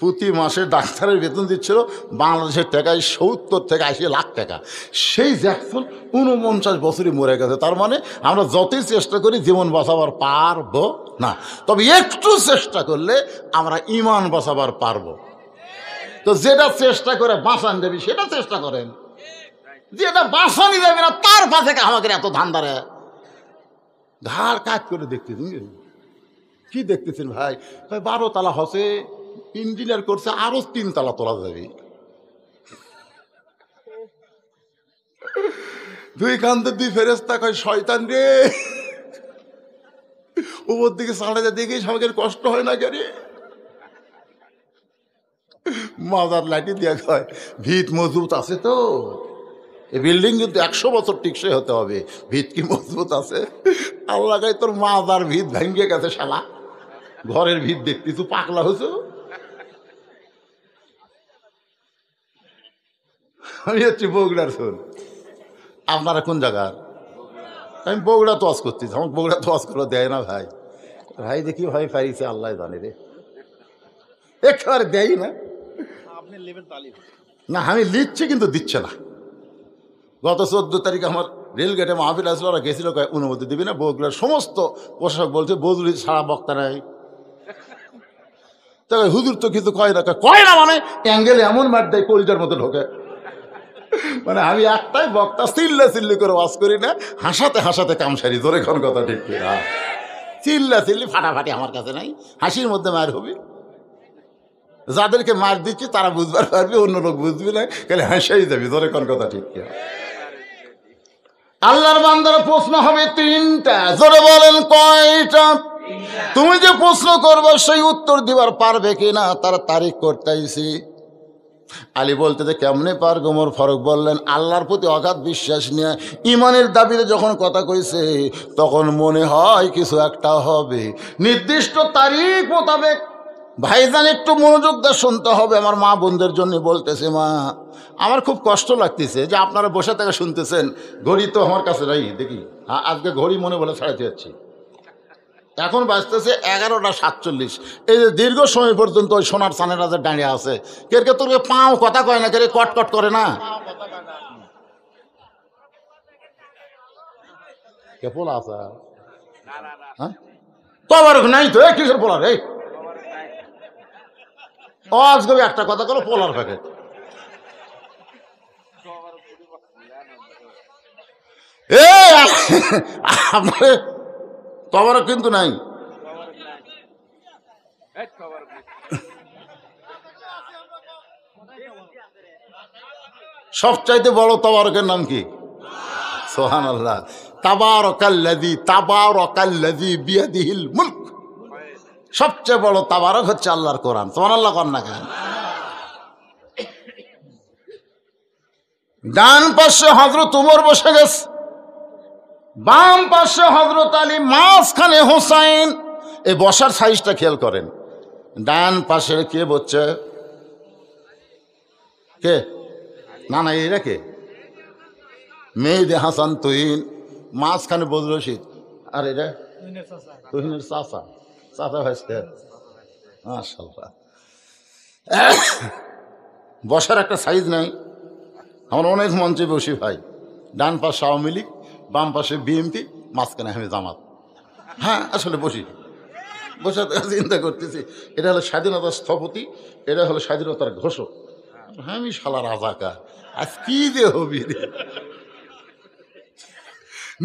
প্রতি মাসে ডাক্তারের বেতন দিচ্ছিল বাংলাদেশের টাকায় 70 থেকে 80 লাখ টাকা। সেই জ্যাকসন 49 বছরই মরে গেছে। তার মানে আমরা যতই চেষ্টা করি জীবন বাঁচাবার পারবো না, তবে একটু চেষ্টা করলে আমরা ঈমান বাঁচাবার পারবো। তো যেটা চেষ্টা করে বাঁচান দেবি সেটা চেষ্টা করেন, যেটা বাঁচানি যাবে না তার পাশে আমাকে এত ধান্দারে ঘাড় কাজ করে দেখতেছেন। কি দেখতেছেন ভাই? 12 তলা হসে ইঞ্জিনিয়ার করছে, আরো 3 তলা তোলা যাবে। 2 কান্দে 2 ফেরেস্তা কয় শয়তান রে, উপর দিকে চাড়া যা দেখে আমাকে কষ্ট হয় না কেন? মাজার লাঠি দিয়া কয় ভিত মজবুত আছে তো? এই বিল্ডিং কিন্তু 100 বছর টিকসই হতে হবে, ভিত কি মজবুত আছে? আল্লাহ কয় তোর মাজার ভিত ভেঙে গেছে শালা, ঘরের ভিত দেখতে তুই পাগলা হয়েছ। আমি হচ্ছি বগুড়ার। শোন, আপনারা কোন জায়গার? আমি বগুড়া তোয়াজ করতেছি, আমার বগুড়া তোয়াজ করে দেয় না ভাই। ভাই দেখি ভাই পাইছে আল্লাহ জানে রে, একেবারে দেয় না। না আমি লিখছি কিন্তু দিচ্ছে না। গত 14 তারিখ আমার রেলগেটে মাহফিল আসলো, ওরা গেছিল, অনুমতি দিবি না? বগুড়ার সমস্ত প্রশাসক বলছে বদলি ছাড়া বক্তা নাই। তাই হুজুর তো কিছু কয় না মানে অ্যাঙ্গেলে এমন মার দেয় কলিজার মতো ঢোকে। মানে আমি একটাই বক্তা, চিল্লি করে ওয়াজ করি না, হাসাতে হাসাতে কাম সারি। ধরে কোন কথা ঠিক না, চিল্লি ফাটাফাটি আমার কাছে নাই, হাসির মধ্যে মার হবে। যাদেরকে মার দিচ্ছি তারা বুঝবার পারবি, অন্য লোক বুঝবি না, খালি হাসাই যাবি। ধরে কোন কথা ঠিক না। আল্লাহর বান্দার প্রশ্ন হবে 3টা। জোরে বলেন কয়টা? তুমি যে প্রশ্ন করবো সেই উত্তর দিবার পারবে কিনা তার তারিখ করতেছি। আলী বলতে যে কেমনে পারবে? ওমর ফারুক বললেন আল্লাহর প্রতি অগাধ বিশ্বাস নিয়ে ইমানের দাবিতে যখন কথা কইছে তখন মনে হয় কিছু একটা হবে। নির্দিষ্ট তারিখ মোতাবেক ভাইজান একটু মনোযোগ দিয়ে শুনতে হবে। আমার মা বোনদের জন্য বলতেছে, মা আমার খুব কষ্ট লাগতেছে যে আপনারা বসে থেকে শুনতেছেন। ঘড়ি তো আমার কাছে নাই, দেখি আজকে ঘড়ি মনে বলে ছাড়াতে যাচ্ছি, এখন বাজতেছে 11:47। এই যে দীর্ঘ সময় পর্যন্ত ওই সোনার চানের রাজা দাঁড়িয়ে আছে। কে তোর পাও কথা কয় না, কে কটকট করে না? কে পোলা আছে? হ্যাঁ তোমার নাই তো কিসের পোলার? এই আজকে একটা কথা করো, পোলার প্যাকেট। আপনার তোমারও কিন্তু নাই। সবচাইতে বড় তাবারকের নাম কি? সুবহানাল্লাহ। তাবারাকাল্লাযী বিয়াদিহিল মুলক। সবচেয়ে বড় তাবারক হচ্ছে আল্লাহর কোরআন। সুবহানাল্লাহ কর না কেন? ডান পাশে হযরত ওমর বসে গেছে, বাম পাশে হযরত আলী, মাঝখানে হোসাইন। এই বসার সাইজটা খেয়াল করেন। ডান পাশে কে বসছে? কে? না না, এরা কে? মেহেদী হাসান তুহিন। মাঝখানে বদরুল রশিদ। আর এটা তুহিনের চাচা, চাচা ভাইস্তে। মাশাআল্লাহ। বসার একটা সাইজ নাই। আমরা অনেক মঞ্চে বসি ভাই, ডান পাশে আওয়ামী লীগ, বাম পাশে বিএনপি, মাঝখানে আমি জামাত। হ্যাঁ আসলে বসি, বসে চিন্তা করতেছি এটা হলো স্বাধীনতার স্থপতি, এটা হলো স্বাধীনতার ঘোষক। হ্যাঁ আমি শালা রাজাকার, আজ কি যে হবি রে।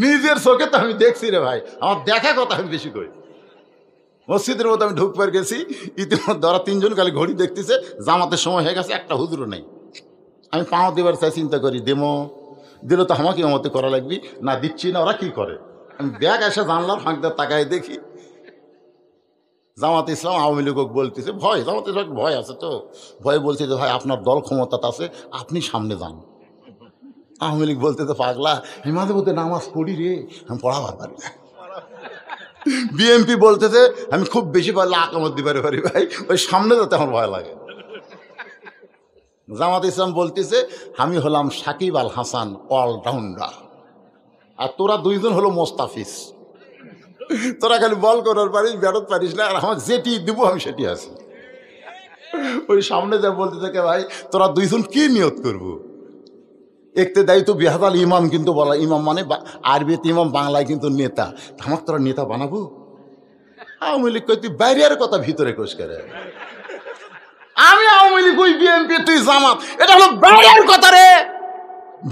নিজের চোখে তো আমি দেখছি রে ভাই, আমার দেখা কথা আমি বেশি করি। মসজিদের মতো আমি ঢুকবার গেছি, ইতিমধ্যে ওরা তিনজন খালি ঘড়ি দেখতেছে, জামাতের সময় হয়ে গেছে, একটা হুজুরও নেই। আমি পাও দেবার চাই, চিন্তা করি দেমো, দিলে তো আমাকে মতে করা লাগবি, না দিচ্ছি না, ওরা কি করে। আমি ব্যাগ এসে জানলার ফাঁকটা তাকায় দেখি জামাত ইসলাম আওয়ামী লীগ বলতেছে, ভয়, জামাত ইসলাম ভয় আছে তো, ভয় বলছে যে ভাই আপনার দল ক্ষমতা আছে, আপনি সামনে যান। আওয়ামী লীগ বলতে তো পাগলা, আমি মাঝে মধ্যে নামাজ পড়ি রে, আমি পড়াবার পারি না। বিএনপি বলতেছে আমি খুব বেশি পারলে আকামত দিতে পারি ভাই, ওই সামনে যেতে আমার ভয় লাগে। জামাত ইসলাম বলতেছে আমি হলাম সাকিব আল হাসান অলরাউন্ডার, আর তোরা দুইজন হলো মোস্তাফিজ, তোরা খালি বল করার পারিস, ব্যাটত পারিস না, আর আমার যেটি দিব আমি সেটি আছি। ওই সামনে যা বলতে থাকে ভাই তোরা দুইজন কি নিয়ত করবো, একতে দায়িত্ব বিহাদাল ইমাম, কিন্তু বলা ইমাম মানে আরবিতে ইমাম, বাংলায় কিন্তু নেতা। আমাকে তোরা নেতা বানাবো? আওয়ামী লীগ কই তুই বাইরের কথা ভিতরে কোষ করে। আমি আওয়ামী লীগ, ওই বিএনপি, তুই জামাত, এটা হলো বাইরের কথা রে।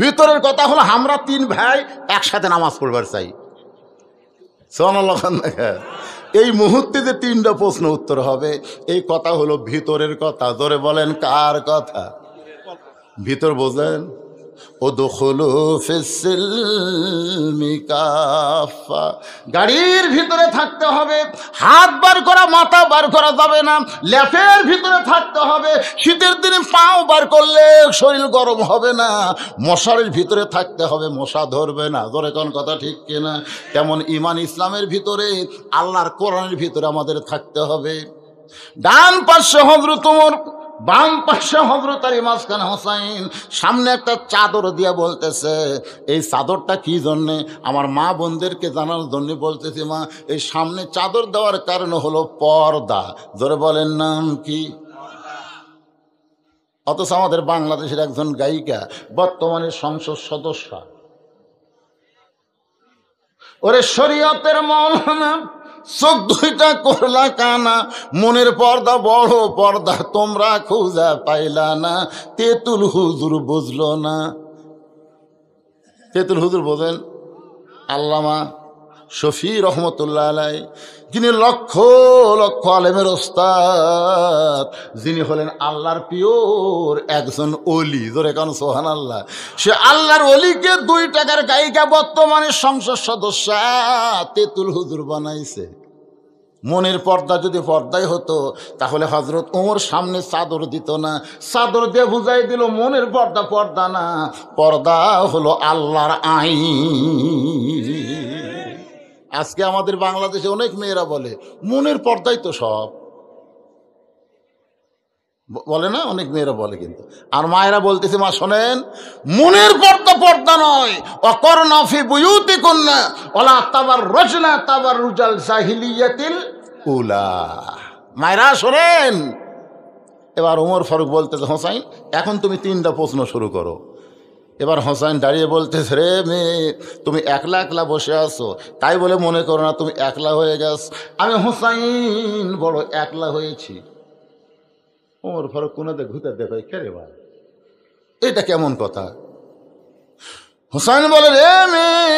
ভিতরের কথা হলো আমরা তিন ভাই একসাথে নামাজ পড়বার চাই। সুবহানাল্লাহ। এই মুহূর্তে যে তিনটা প্রশ্ন উত্তর হবে, এই কথা হলো ভিতরের কথা। ধরে বলেন কার কথা? ভিতর বোঝেন? উদখুলু ফিস-সিলমি কাফা। গাড়ির ভিতরে থাকতে হবে, হাত বার করা মাথা বার করা যাবে না, ল্যাপের ভিতরে থাকতে হবে, শীতের দিনে পাও বার করলে শরীর গরম হবে না, মশারির ভিতরে থাকতে হবে, মশা ধরবে না। ধরে কোন কথা ঠিক কিনা? তেমন ঈমান ইসলামের ভিতরে, আল্লাহর কোরআনের ভিতরে আমাদের থাকতে হবে। ডান পাশে হযরত ওমর, বাম পাশে হযরত আলী, মাঝখানে হোসাইন। সামনে একটা চাদর দিয়া বলতেছে, এই চাদরটা কি জন্যে? আমার মা বোনদেরকে জানার জন্য বলতেছি, মা এই সামনে চাদর দেওয়ার কারণ হলো পর্দা। ধরে বলেন নাম কি? অথচ আমাদের বাংলাদেশের একজন গায়িকা বর্তমানে সংসদ সদস্য। ওরে শরীয়তের মৌলানা, চোখ দুইটা করলা কানা, মনের পর্দা বড় পর্দা তোমরা খুঁজা পাইলা না, তেতুল হুজুর বুঝলো না। তেতুল হুজুর বোঝেন? আল্লামা শফি রহমতুল্লাহ আলাই, যিনি লক্ষ লক্ষ আলেমের ওস্তাদ, যিনি হলেন আল্লাহর পিওর একজন অলি। ধরে কারণ সুবহানাল্লাহ। সে আল্লাহর অলিকে 2 টাকার গায়িকা বর্তমানে সংসদ সদস্য তেতুল হুজুর বানাইছে। মনের পর্দা যদি পর্দায় হতো তাহলে হযরত ওমর সামনে চাদর দিত না, চাদর দিয়ে বুঝাই দিল মনের পর্দা পর্দা না, পর্দা হলো আল্লাহর আইন। আজকে আমাদের বাংলাদেশে অনেক মেয়েরা বলে মনের পর্দাই তো সব, বলে না? অনেক মেয়েরা বলে, কিন্তু আর মায়েরা বলতেছে, মা শোনেন, মনের পর্দা পর্দা নয়, অকরনা ফি বুয়ুতিকুন্না ওয়ালা তাবাররুজনা তাবাররুজাল জাহিলিয়াতিল উলা। মায়েরা শোনেন। এবার ওমর ফারুক বলতেছে, হোসাইন এখন তুমি 3টা প্রশ্ন শুরু করো। এবার হোসাইন দাঁড়িয়ে বলতেছে, রে মেয়ে তুমি একলা একলা বসে আছো, তাই বলে মনে করো না তুমি একলা হয়ে গেছ। আমি হোসাইন বড় একলা হয়েছি। ওমর ফারুক কোনাতে ঘুরতে দেখো, কে রে ভাই, এটা কেমন কথা? হোসাইন বলে, রে মেয়ে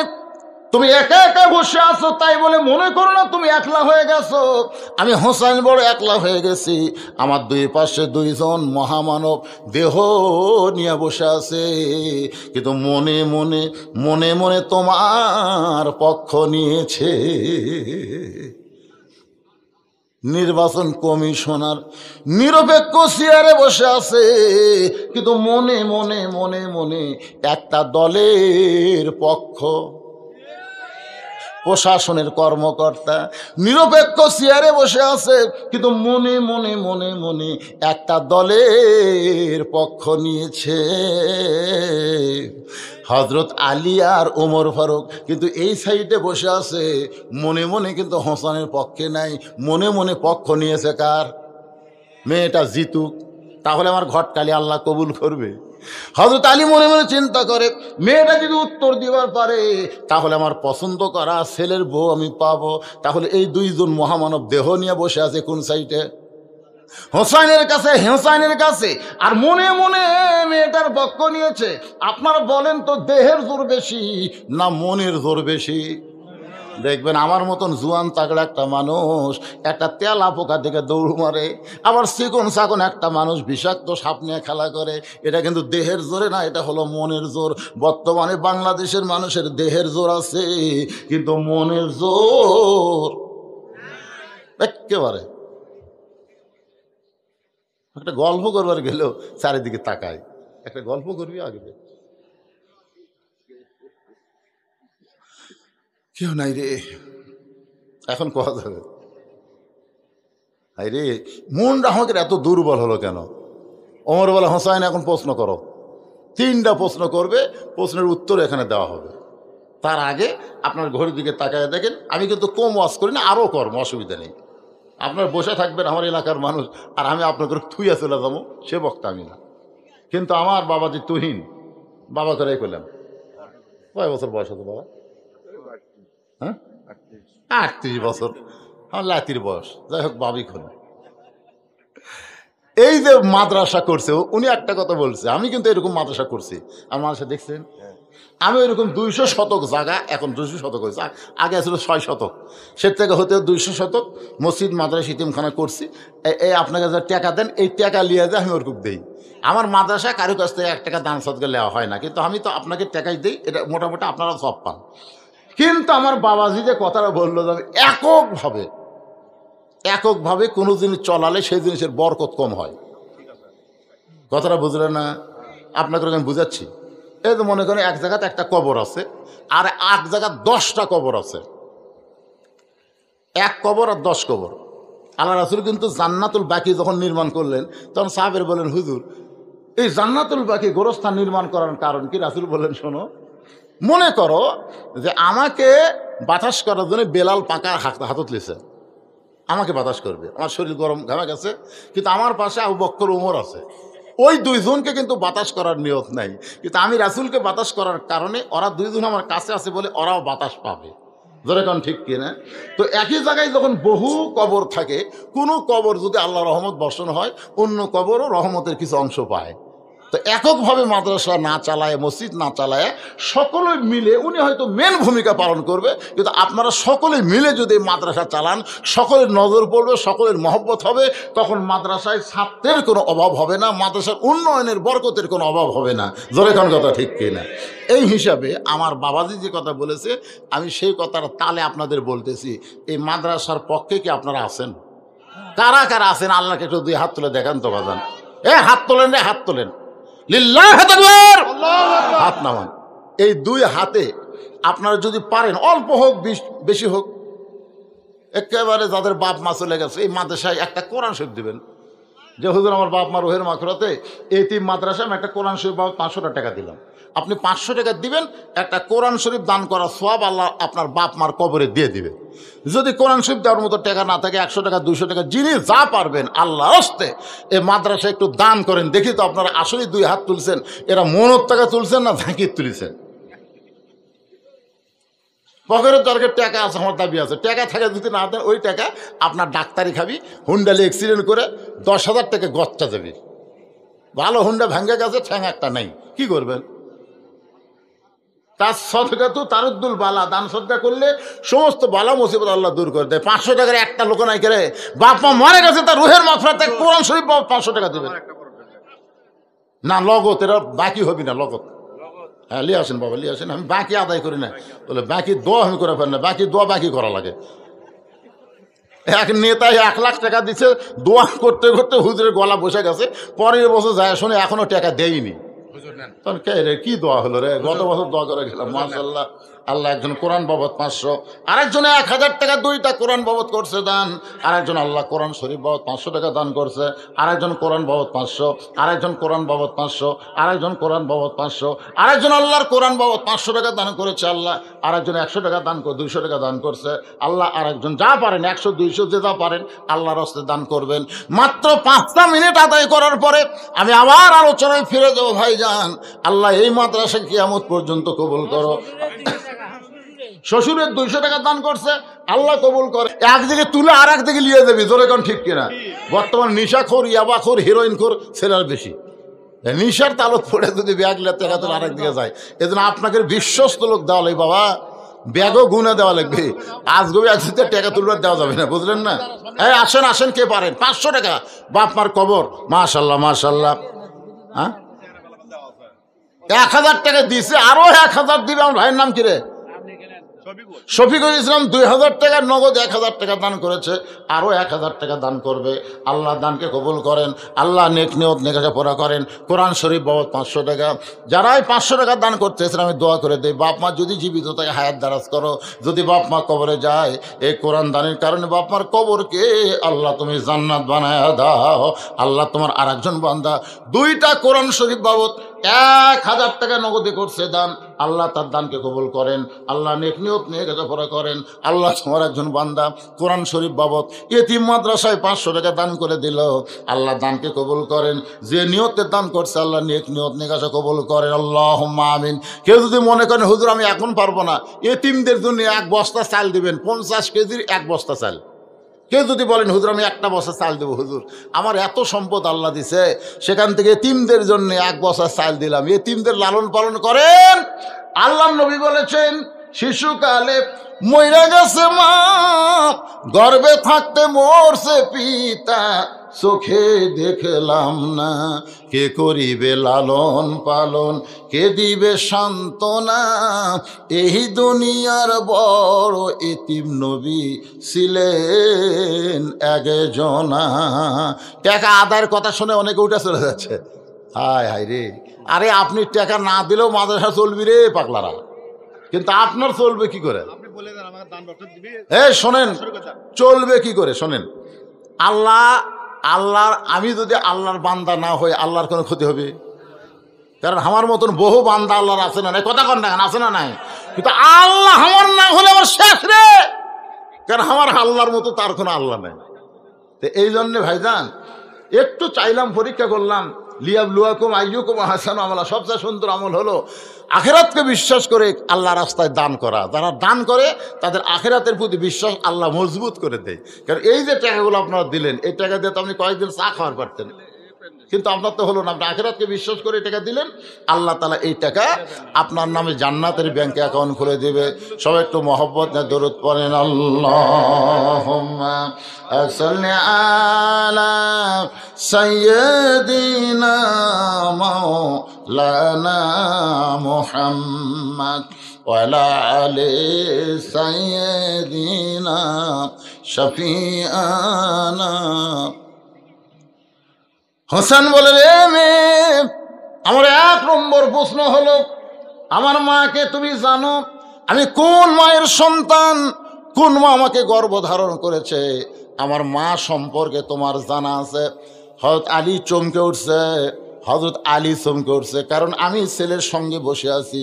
তুমি একা একা বসে আছো তাই বলে মনে করো না তুমি একলা হয়ে গেছো। আমি হোসাইন বড় একলা হয়ে গেছি, আমার দুই পাশে দুইজন মহামানব দেহ নিয়ে বসে আছে, কিন্তু মনে মনে মনে মনে তোমার পক্ষ নিয়েছে। নির্বাচন কমিশনার নিরপেক্ষ চেয়ারে বসে আছে, কিন্তু মনে মনে মনে মনে একটা দলের পক্ষ। প্রশাসনের কর্মকর্তা নিরপেক্ষ চেয়ারে বসে আছে, কিন্তু মনে মনে মনে মনে একটা দলের পক্ষ নিয়েছে। হজরত আলী আর ওমর ফারুক কিন্তু এই সাইডে বসে আছে, মনে মনে কিন্তু হোসেনের পক্ষে নাই, মনে মনে পক্ষ নিয়েছে কার? মেয়েটা জিতুক, তাহলে আমার ঘটকালি আল্লাহ কবুল করবে। হযরত আলী মনে মনে চিন্তা করে, মেয়েটা যদি উত্তর দিবার পারে তাহলে আমার পছন্দ করা ছেলের বউ আমি পাবো। তাহলে এই দুইজন মহামানব দেহ নিয়ে বসে আছে কোন সাইডে? হোসাইনের কাছে, হোসাইনের কাছে, আর মনে মনে মেয়েটার পক্ষ নিয়েছে। আপনারা বলেন তো দেহের জোর বেশি না মনের জোর বেশি? দেখবেন আমার মতন জুয়ান তাগড়া একটা মানুষ একটা তেলা পোকা থেকে দৌড় মারে, আবার চিকন চাকন একটা মানুষ বিষাক্ত সাপ নিয়ে খেলা করে। এটা কিন্তু দেহের জোরে না, এটা হলো মনের জোর। বর্তমানে বাংলাদেশের মানুষের দেহের জোর আছে, কিন্তু মনের জোর একেবারে। একটা গল্প করবার গেলেও চারিদিকে তাকায়, একটা গল্প করবি আগে কেউ নাই রে, এখন কথা যাবে। আরে মনটা আমাদের এত দুর্বল হলো কেন? ওমর বলে, হোসাইন এখন প্রশ্ন করো। 3টা প্রশ্ন করবে, প্রশ্নের উত্তর এখানে দেওয়া হবে। তার আগে আপনার ঘড়ির দিকে তাকায় দেখেন, আমি কিন্তু কম ওয়াজ করি না, আরও কর্ম, অসুবিধা নেই। আপনার বসে থাকবেন আমার এলাকার মানুষ, আর আমি আপনাকে থুইয়া চলে যাবো, সে বক্তা আমি না। কিন্তু আমার বাবা যে তুহিন, বাবা করে করলাম, কয় বছর বয়স হতো বাবা? হ্যাঁ 38 বছর, আমার লাতির বয়স। যাই হোক, বাবি খোলা। এই যে মাদ্রাসা করছে, উনি একটা কথা বলছে, আমি কিন্তু এরকম মাদ্রাসা করছি। আর মাদ্রাসা দেখছেন, আমি ওইরকম 200 শতক জায়গা, এখন 200 শতক হয়েছে, আগে ছিল 6 শতক, সে থেকে হতে 200 শতক মসজিদ মাদ্রাসা ইতিমখানা করছি। এই আপনাকে যা টাকা দেন, এই টাকা লিয়ে যায় আমি ওরকম দেই। আমার মাদ্রাসা কারো কাছ থেকে 1 টাকা দান সদকা নেওয়া হয় না, কিন্তু আমি তো আপনাকে টাকাই দিই, এটা মোটামুটি আপনারা সব পান। কিন্তু আমার বাবাজি যে কথাটা বললো, যে এককভাবে কোনো জিনিস চলালে সেই জিনিসের বরকত কম হয়। কথাটা বুঝলেন না? আপনাকে আমি বুঝাচ্ছি। এই তো মনে করেন এক জায়গাতে একটা কবর আছে, আর এক জায়গায় 10টা কবর আছে। 1 কবর আর 10 কবর। আল্লাহ রাসূল কিন্তু জান্নাতুল বাকি যখন নির্মাণ করলেন, তখন সাহাবের বলেন, হুজুর এই জান্নাতুল বাকি গোরস্থান নির্মাণ করার কারণ কি? রাসূল বললেন, শোনো, মনে করো যে আমাকে বাতাস করার জন্য বেলাল পাকা হাতত লিছে, আমাকে বাতাস করবে, আমার শরীর গরম ঘামে গেছে, কিন্তু আমার পাশে আবু বকর ওমর আছে, ওই দুইজনকে কিন্তু বাতাস করার নিয়ত নাই, কিন্তু আমি রাসূলকে বাতাস করার কারণে ওরা দুইজন আমার কাছে আছে বলে ওরাও বাতাস পাবে। ধরে কোন ঠিক কিনা? তো একই জায়গায় যখন বহু কবর থাকে, কোনো কবর যদি আল্লাহ রহমত বর্ষণ হয়, অন্য কবরও রহমতের কিছু অংশ পায়। তো এককভাবে মাদ্রাসা না চালায়, মসজিদ না চালায়, সকলে মিলে, উনি হয়তো মেন ভূমিকা পালন করবে, কিন্তু আপনারা সকলে মিলে যদি মাদ্রাসা চালান, সকলের নজর পড়বে, সকলের মহব্বত হবে, তখন মাদ্রাসায় ছাত্রের কোনো অভাব হবে না, মাদ্রাসার উন্নয়নের বরকতের কোনো অভাব হবে না। জোরে কোন কথা ঠিক কিনা? এই হিসাবে আমার বাবাজি যে কথা বলেছে, আমি সেই কথার তালে আপনাদের বলতেছি, এই মাদ্রাসার পক্ষে কি আপনারা আছেন? কারা কারা আছেন? আল্লাহকে একটু 2 হাত তুলে দেখান তো বাজান। হাত তোলেন রে, হাত তোলেন, লিল্লাহি তাকবীর, হাত নামান। এই 2 হাতে আপনারা যদি পারেন, অল্প হোক বেশি হোক, একেবারে যাদের বাপ মা চলে গেছে, এই মাদ্রাসায় একটা কোরআন শরীফ দিবেন। যে হুজুর আমার বাপ মা রোহের মাখরাতে এই 3 মাদ্রাসায় আমি একটা কোরআন শরীফ 500 টাকা দিলাম, আপনি 500 টাকা দিবেন, একটা কোরআন শরীফ দান করার সওয়াব আল্লাহ আপনার বাপ মার কবরে দিয়ে দিবে। যদি কোরআন শরীফ দেওয়ার মতো টাকা না থাকে, 100 টাকা 200 টাকা, যিনি যা পারবেন আল্লাহর রাস্তায় এই মাদ্রাসায় একটু দান করেন। দেখি তো আপনারা আসলে 2 হাত তুলছেন, এরা মনের টাকা তুলছেন না ঝাঁকিয়ে তুলছেন? পকেটের দরকার টাকা আছে, আমার দাবি আছে, টাকা থাকে যদি না দেন, ওই টাকা আপনার ডাক্তারি খাবি, হুন্ডালে অ্যাক্সিডেন্ট করে 10,000 টাকা গচ্চা যাবে। ভালো হুন্ডা ভেঙে গেছে, ঠ্যাং একটা নেই, কি করবেন? তার সদকা তো তারুদ্দুল বালা, দান সদকা করলে সমস্ত বালা মুসিবত আল্লাহ দূর করে দেয়। 500 টাকার একটা লোক নাই করে, বাপ মা মারা গেছে তার রুহের মাফরাতে কোরআন শরীফ 500 টাকা দেবে না, লগত এরা বাকি হবি না, লগত। হ্যাঁ লিয়ে আসেন বাবা, লিয়ে আসেন। আমি বাকি আদায় করি না, বলে বাকি দোয়া আমি করে ফেল না, বাকি দোয়া বাকি করা লাগে। এক নেতা 1 লাখ টাকা দিচ্ছে, দোয়া করতে করতে হুজুরের গলা বসে গেছে, পরের বছর যায় শুনে এখনো টাকা দেয়নি। তখন কে রে, কি দোয়া হলো রে, গত বছর দোয়া করে গেলাম, মাশাআল্লাহ। আল্লাহ একজন কোরআন বাবদ 500, আরেকজনে 1000 টাকা 2টা কোরআন বাবদ করছে দান, আরেকজন আল্লাহ কোরআন শরীফ বাবদ 500 টাকা দান করছে, আরেকজন কোরআন বাবদ 500, আরেকজন কোরআন বাবদ 500, আরেকজন কোরআন বাবদ 500, আরেকজন আল্লাহর কোরআন বাবদ 500 টাকা দান করেছে আল্লাহ, আরেকজন 100 টাকা দান করে 200 টাকা দান করছে আল্লাহ, আরেকজন যা পারেন 100 200 যে যা পারেন আল্লাহর রাস্তায় দান করবেন। মাত্র 5টা মিনিট আদায় করার পরে আমি আবার আলোচনায় ফিরে যাবো। ভাইজান, আল্লাহ এই মাদ্রাসা কিয়ামত পর্যন্ত কবুল করো। শ্বশুরের 200 টাকা দান করছে, আল্লাহ কবুল করে। একদিকে তুলে আর একদিকে লিয়ে দেবি, জোরে কোন ঠিক কিনা? বর্তমান নিশাখোর, ইয়াবাখোর, হিরোইনখোর ছেলের বেশি। নিশার তালত পড়ে যদি ব্যাগ লে টাকা তুলে আরেকদিকে যায়, এজন্য আপনাকে বিশ্বস্ত লোক দেওয়া লাগবে বাবা, ব্যাগও গুনে দেওয়া লাগবে। আজগবি একদিকে টাকা তুলবার দেওয়া যাবে না, বুঝলেন না? এই আসেন আসেন, কে পারেন 500 টাকা বাপ মার কবর, মাশাল্লাহ মাশাল্লাহ। হ্যাঁ 1000 টাকা দিছে, আরো 1000 দিবে। আমার ভাইয়ের নাম কি রে? শফিকুল ইসলাম। 2000 টাকার নগদ 1000 টাকা দান করেছে, আরো 1000 টাকা দান করবে। আল্লাহ দানকে কবুল করেন, আল্লাহ নেক নিয়ত নেকাজা পড়া করেন। কোরআন শরীফ বাবদ 500 টাকা, যারাই 500 টাকা দান করতেছেন আমি দোয়া করে দেই, বাপ মা যদি জীবিত থাকে হায়াত দারাজ করো, যদি বাপ মা কবরে যায় এই কোরআন দানের কারণে বাপ মার কবরকে আল্লাহ তুমি জান্নাত বানায় দাও। আল্লাহ তোমার আরেকজন বান্দা 2টা কোরআন শরীফ বাবদ 1000 টাকা নগদে করছে দান, আল্লাহ তার দানকে কবুল করেন, আল্লাহ নেক নিয়ত নিয়ে লেখাপড়া করেন। আল্লাহ তোমার একজন বান্দা কোরআন শরীফ বাবদ এতিম মাদ্রাসায় 500 টাকা দান করে দিল, আল্লাহ দানকে কবুল করেন। যে নিয়তে দান করছে আল্লাহ নেক নিয়ত নিকাশা কবুল করেন, আল্লাহুম্মা আমিন। কেউ যদি মনে করেন হুজুর আমি এখন পারবো না, এতিমদের জন্য 1 বস্তা চাল দিবেন, 50 কেজির 1 বস্তা চাল। কেউ যদি বলেন হুজুর আমি 1টা বস্তা চাল দেবো, হুজুর আমার এত সম্পদ আল্লাহ দিছে, সেখান থেকে এতিমদের জন্য 1 বস্তা চাল দিলাম, এতিমদের লালন পালন করেন। আল্লাহ নবী বলেছেন শিশুকালে মইরা গেছে মা, গর্ভে থাকতে মরছে পিতা, চোখে দেখলাম না, কে করিবে লালন পালন, কে দিবে সান্ত্বনা, এই দুনিয়ার বড় এতিম নবী ছিলেন একজনা। টাকা আদায়ের কথা শুনে অনেকে উঠে চলে যাচ্ছে, হায় হায় রে, আরে আপনি টাকা না দিলেও মাদ্রাসা চলবি রে পাগলারা, কিন্তু আপনার চলবে কি করে? শোনেন চলবে কি করে শোনেন, আল্লাহর আমি যদি আল্লাহর বান্দা না হই আল্লাহর কোনো ক্ষতি হবে? কারণ আমার মতন বহু বান্দা আল্লাহর আছে না নাই, কথা কন না আছে না নাই, কিন্তু আল্লাহ আমার না হলে আমার শেষ রে, কারণ আমার আল্লাহর মতো তার কোনো আল্লাহ নেই। তো এই জন্যে ভাইজান একটু চাইলাম, পরীক্ষা করলাম, লিয়াবলুয়াকুম আইয়ুকুম আহসানু আমালা। সবচেয়ে সুন্দর আমল হলো আখিরাতকে বিশ্বাস করে আল্লাহ রাস্তায় দান করা। যারা দান করে তাদের আখিরাতের প্রতি বিশ্বাস আল্লাহ মজবুত করে দেয়। কারণ এই যে টাকাগুলো আপনারা দিলেন, এই টাকা দিয়ে তো আপনি কয়েকদিন চা খাওয়ার পারতেন, কিন্তু আপনার তো হলো না। আপনি আখিরাতকে বিশ্বাস করে টাকা দিলেন, আল্লাহ তাআলা এই টাকা আপনার নামে জান্নাতের ব্যাংকে অ্যাকাউন্ট খুলে দেবে। সবাই একটু মহব্বত নিয়ে দরুদ পড়েন, আল্লাহুম্মা সাল্লি আলা সাইয়্যিদিনা মাওলানা মুহাম্মদ ওয়া আলা আলি সাইয়্যিদিনা শাফিআনা। হোসেন বলে রে মেয়ে, আমার 1 নম্বর প্রশ্ন হলো, আমার মাকে তুমি জানো? আমি কোন মায়ের সন্তান, কোন মা আমাকে গর্ভধারণ করেছে? আমার মা সম্পর্কে তোমার জানা আছে? হযরত আলী চমকে উঠছে, হযরত আলী চমকে উঠছে, কারণ আমি ছেলের সঙ্গে বসে আছি,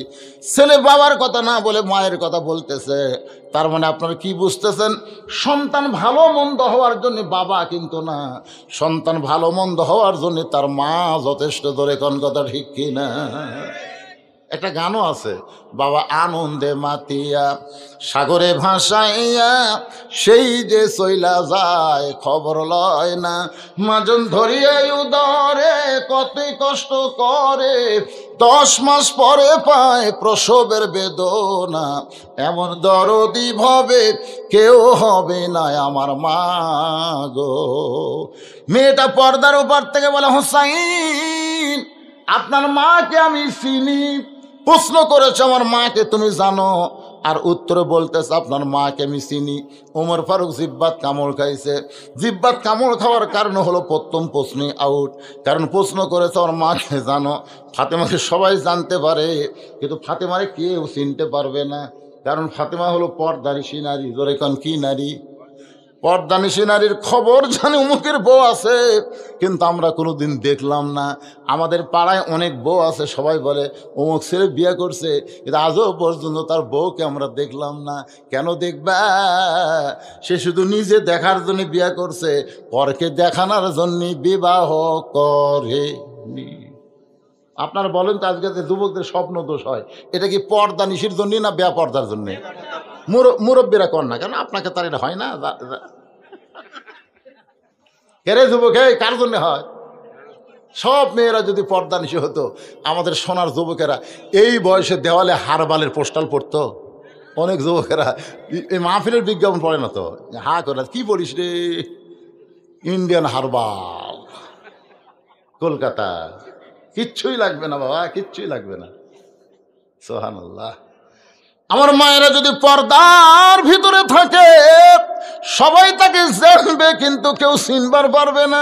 ছেলে বাবার কথা না বলে মায়ের কথা বলতেছে। তার মানে আপনারা কি বুঝতেছেন? সন্তান ভালো মন্দ হওয়ার জন্য বাবা কিন্তু না, সন্তান ভালো মন্দ হওয়ার জন্য তার মা যথেষ্ট। ধরে কোন কথা ঠিক কি না? একটা গানও আছে, বাবা আনন্দে মাতিয়া সাগরে ভাসাইয়া সেই যে চইলা যায় খবর লয় না, মাজন ধরিয়াই উদরে কতই কষ্ট করে, 10 মাস পরে পায় প্রসবের বেদনা, এমন দরদি ভবে কেউ হবে না আমার মা গো। মেয়েটা পর্দার উপর থেকে বলে, হোসাইন আপনার মাকে আমি চিনি। প্রশ্ন করেছে আমার মাকে তুমি জানো? আর উত্তরে বলতেছে আপনার মাকে আমি চিনি। ওমর ফারুক জিব্বাত কামড় খাইছে। জিব্বাত কামড় খাওয়ার কারণ হলো প্রথম প্রশ্নই আউট, কারণ প্রশ্ন করেছে আমার মাকে জানো। ফাতেমাকে সবাই জানতে পারে, কিন্তু ফাতেমারে কেউ চিনতে পারবে না, কারণ ফাতেমা হলো পর্দানিশী নারী। জোরে কোন কি নারী? পর্দানিশী নারীর খবর জানে অমুকের বউ আছে, কিন্তু আমরা কোনোদিন দেখলাম না। আমাদের পাড়ায় অনেক বউ আছে, সবাই বলে অমুক ছেলে বিয়ে করছে, কিন্তু আজও পর্যন্ত তার বউকে আমরা দেখলাম না। কেন দেখবা? সে শুধু নিজে দেখার জন্য বিয়ে করছে, পরকে দেখানোর জন্য বিবাহ করেনি। আপনারা বলেন তো আজকে যুবকদের স্বপ্ন দোষ হয়, এটা কি পর্দানিশীর জন্য না বেপর্দার জন্য? মুরব্বীরা কর না কেন? আপনাকে তার এটা হয় না? কেরে যুবক, কার জন্য হয়? সব মেয়েরা যদি পর্দানিশী হতো, আমাদের সোনার যুবকেরা এই বয়সে দেওয়ালে হারবালের পোস্টাল পড়তো। অনেক যুবকেরা এই মাহফিলের বিজ্ঞাপন পড়ে না তো, হা করে কি পড়িস রে, ইন্ডিয়ান হারবাল কলকাতা। কিচ্ছুই লাগবে না বাবা, কিচ্ছুই লাগবে না। সুবহানাল্লাহ। আমার মায়েরা যদি পর্দার ভিতরে থাকে, সবাই তাকে জানবে, কিন্তু কেউ চিনবার পারবে না।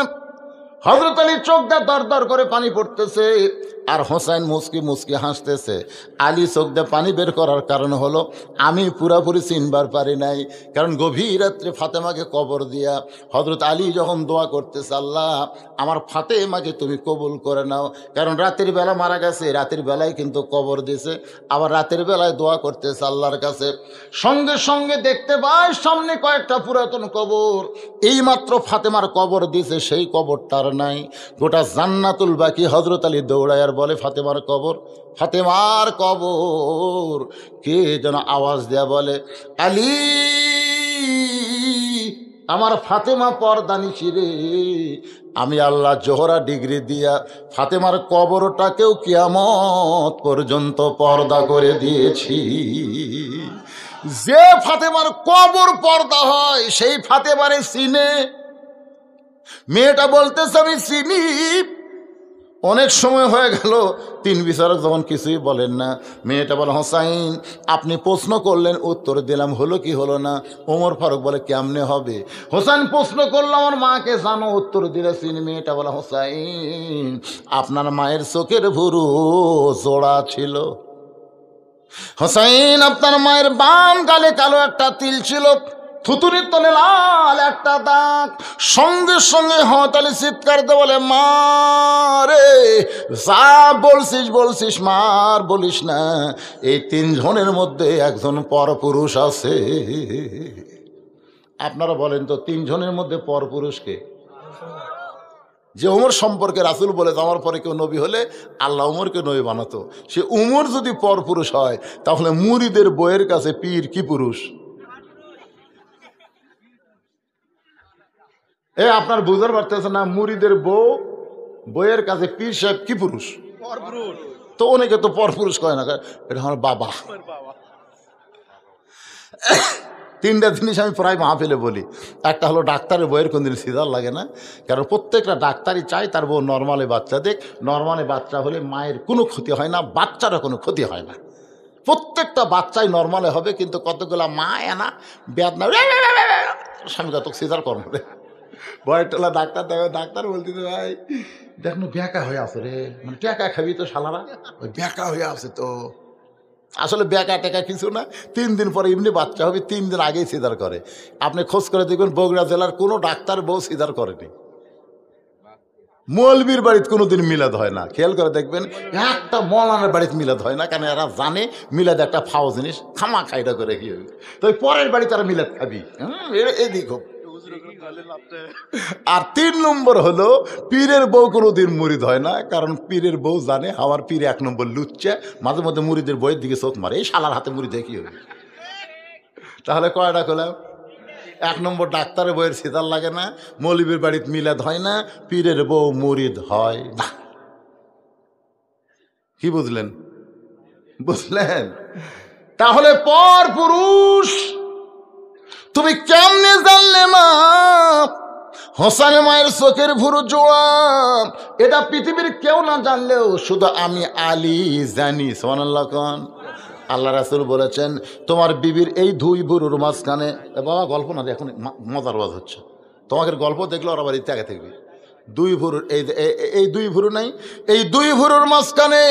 হযরত আলী চোখ দিয়ে দর দর করে পানি পড়তেছে, আর হোসাইন মুচকি মুচকি হাসতেছে। আলী চোখ দিয়ে পানি বের করার কারণ হলো আমি পুরাপুরি চিনবার পারি নাই, কারণ গভীর রাত্রে ফাতেমাকে কবর দিয়া হযরত আলী যখন দোয়া করতেছে, আল্লাহ আমার ফাতেমাকে তুমি কবুল করে নাও, কারণ রাতের বেলা মারা গেছে, রাতের বেলায় কিন্তু কবর দিয়েছে, আবার রাতের বেলায় দোয়া করতেছে আল্লাহর কাছে। সঙ্গে সঙ্গে দেখতে পাই সামনে কয়েকটা পুরাতন কবর, এইমাত্র ফাতেমার কবর দিয়েছে, সেই কবরটার নাই। গোটা জান্নাতুল বাকি হযরত আলী দৌড়ায় আর বলে ফাতেমার কবর, ফাতেমার কবর। কে যেন আওয়াজ দেয়া বলে, আলী আমার ফাতেমা পর্দানিশী রে, আমি আল্লাহ জোহরা ডিগ্রি দিয়া ফাতেমার কবরটাকেও কিয়ামত পর্যন্ত পর্দা করে দিয়েছি। যে ফাতেমার কবর পর্দা হয় সেই ফাতেমারে চিনে। মেয়েটা বলতেছে আমি চিনি। অনেক সময় হয়ে গেল, 3 বিচারক যখন কিছুই বলেন না, মেয়েটা বলে হোসাইন আপনি প্রশ্ন করলেন, উত্তর দিলাম, হলো কি হলো না? ওমর ফারুক বলে কেমনে হবে? হোসাইন প্রশ্ন করলাম আমার মাকে জানো? উত্তর দিলে চিনি। মেয়েটা বলে হোসাইন আপনার মায়ের চোখের ভুরু জোড়া ছিল। হোসাইন আপনার মায়ের বাম গালে কালো একটা তিল ছিল, থুতুরির তলে লাল একটা দাগ। সঙ্গে সঙ্গে হযরত আলী চিৎকার দিয়ে বলে, মা রে যা বলছিস বলছিস, মার বলিস না, এই 3 জনের মধ্যে একজন পরপুরুষ আছে। আপনারা বলেন তো 3 জনের মধ্যে পরপুরুষকে? যে উমর সম্পর্কে রাসূল বলে আমার পরে কেউ নবী হলে আল্লাহ উমরকে নবী বানাতো, সে উমর যদি পরপুরুষ হয়, তাহলে মুরিদের বইয়ের কাছে পীর কি পুরুষ? আপনার বুঝার পারতেছে না? মুরিদের বইয়ের কাছে পীর সাহেব কি পুরুষ? তো অনেকে তো পরপুরুষ কয় না, এটা আমার বাবা। 3টা জিনিস আমি প্রায় মাহফিলে বলি। একটা হলো ডাক্তারের বইয়ের কোনদিন সিজার লাগে না, কারণ প্রত্যেকটা ডাক্তারই চায় তার বউ নর্মালি বাচ্চা দেখ। নর্মালি বাচ্চা হলে মায়ের কোনো ক্ষতি হয় না, বাচ্চারও কোনো ক্ষতি হয় না। প্রত্যেকটা বাচ্চাই নর্মালে হবে, কিন্তু কতগুলা মা এনা বেদনা স্বামী কত সিজার কর্ম বয়টলা ডাক্তার দেখো, ডাক্তার বলতেছে ভাই দেখ না ব্যাকা হয়ে আছে রে, মানে ট্যাকা খাবি তো শালারা, ওই ব্যাকা হয়ে আছে তো। আসলে ব্যাকা টেকা কিছু না, 3 দিন পরে এমনি বাচ্চা হবে, 3 দিন আগেই সিজার করে। আপনি খোঁজ করে দেখবেন বগুড়া জেলার কোনো ডাক্তার বউ সিজার করেনি। মৌলবীর বাড়িতে কোনোদিন মিলাদ হয় না, খেয়াল করে দেখবেন। একটা মৌলানার বাড়িতে মিলাদ হয় না, কারণ এরা জানে মিলাদ একটা ফাও জিনিস, খামা খাইটা করে কি হবে, তো পরের বাড়ি তারা মিলাদ খাবি। এদিক হোক আর 3 নম্বর হলো পীরের বউ কোনোদিন মুরিদ হয় না, কারণ পীরের বউ জানে আমার পীর 1 নম্বর লুচ্চা, মাঝে মধ্যে মুরিদের বইয়ের দিকে চোখ মারে, এই শালার হাতে মুড়ি দেখি হবে। তাহলে কয়টা করলাম? 1 নম্বর ডাক্তারের বইয়ের সিতার লাগে না, মৌলবীর বাড়িতে মিলাদ হয় না, পীরের বউ মুরিদ হয় না। কি বুঝলেন? বুঝলেন? তাহলে পর পুরুষ তুমি কেমনে জানলে মা হোসেন মায়ের চোখের ভুরু জোড়া? এটা পৃথিবীর কেউ না জানলেও শুধু আমি আলী জানি। সুবহানাল্লাহ কোন। আল্লাহ রাসূল বলেছেন তোমার বিবির এই 2 ভুরুর মাঝখানে, বাবা গল্প না, এখন মজার ওয়াজ হচ্ছে, তোমাকে গল্প দেখলে ওরা বাড়িতে আগে থাকবে। 2 ভুরুর এই 2 ভুরু নাই, এই 2 ভুরুর মাঝখানে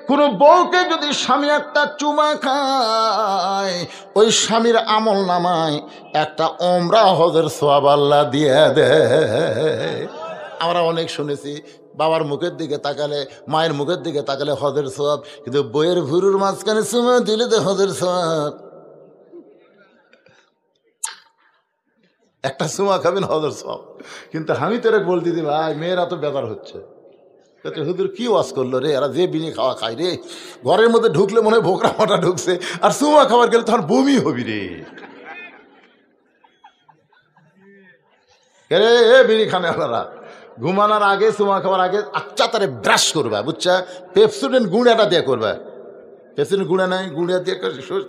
কোনো বউকে যদি স্বামী একটা চুমা খায়, ওই স্বামীর আমল নামায় একটা ওমরা হজের সওয়াব আল্লাহ দিয়ে দেয়। আমরা অনেক শুনেছি বাবার মুখের দিকে তাকালে, মায়ের মুখের দিকে তাকালে হজের সওয়াব, কিন্তু বইয়ের ভুরুর মাঝখানে চুমা দিলে তো হজের সওয়াব। একটা চুমা খাবেন হজের সওয়াব। কিন্তু আমি তোরে বলতে দি ভাই, মেয়েরা তো বেজার হচ্ছে, হুজুর কি ওয়াজ করলো রে, এরা যে বিনি খাওয়া খায় রে, ঘরের মধ্যে ঢুকলে মনে হয় ভোকরা মাটা ঢুকছে, আর চুমা খাবার গেলে তখন বমি হবি রে। রে বিড়ি খানে আপনারা ঘুমানোর আগে, চুমা খাবার আগে আচ্ছা তারে ব্রাশ করবা, বুঝছা? পেপসুডেন্ট গুঁড়াটা দিয়ে করবা, পেপসুডেন্ট গুঁড়া নাই, গুঁড়া দিয়ে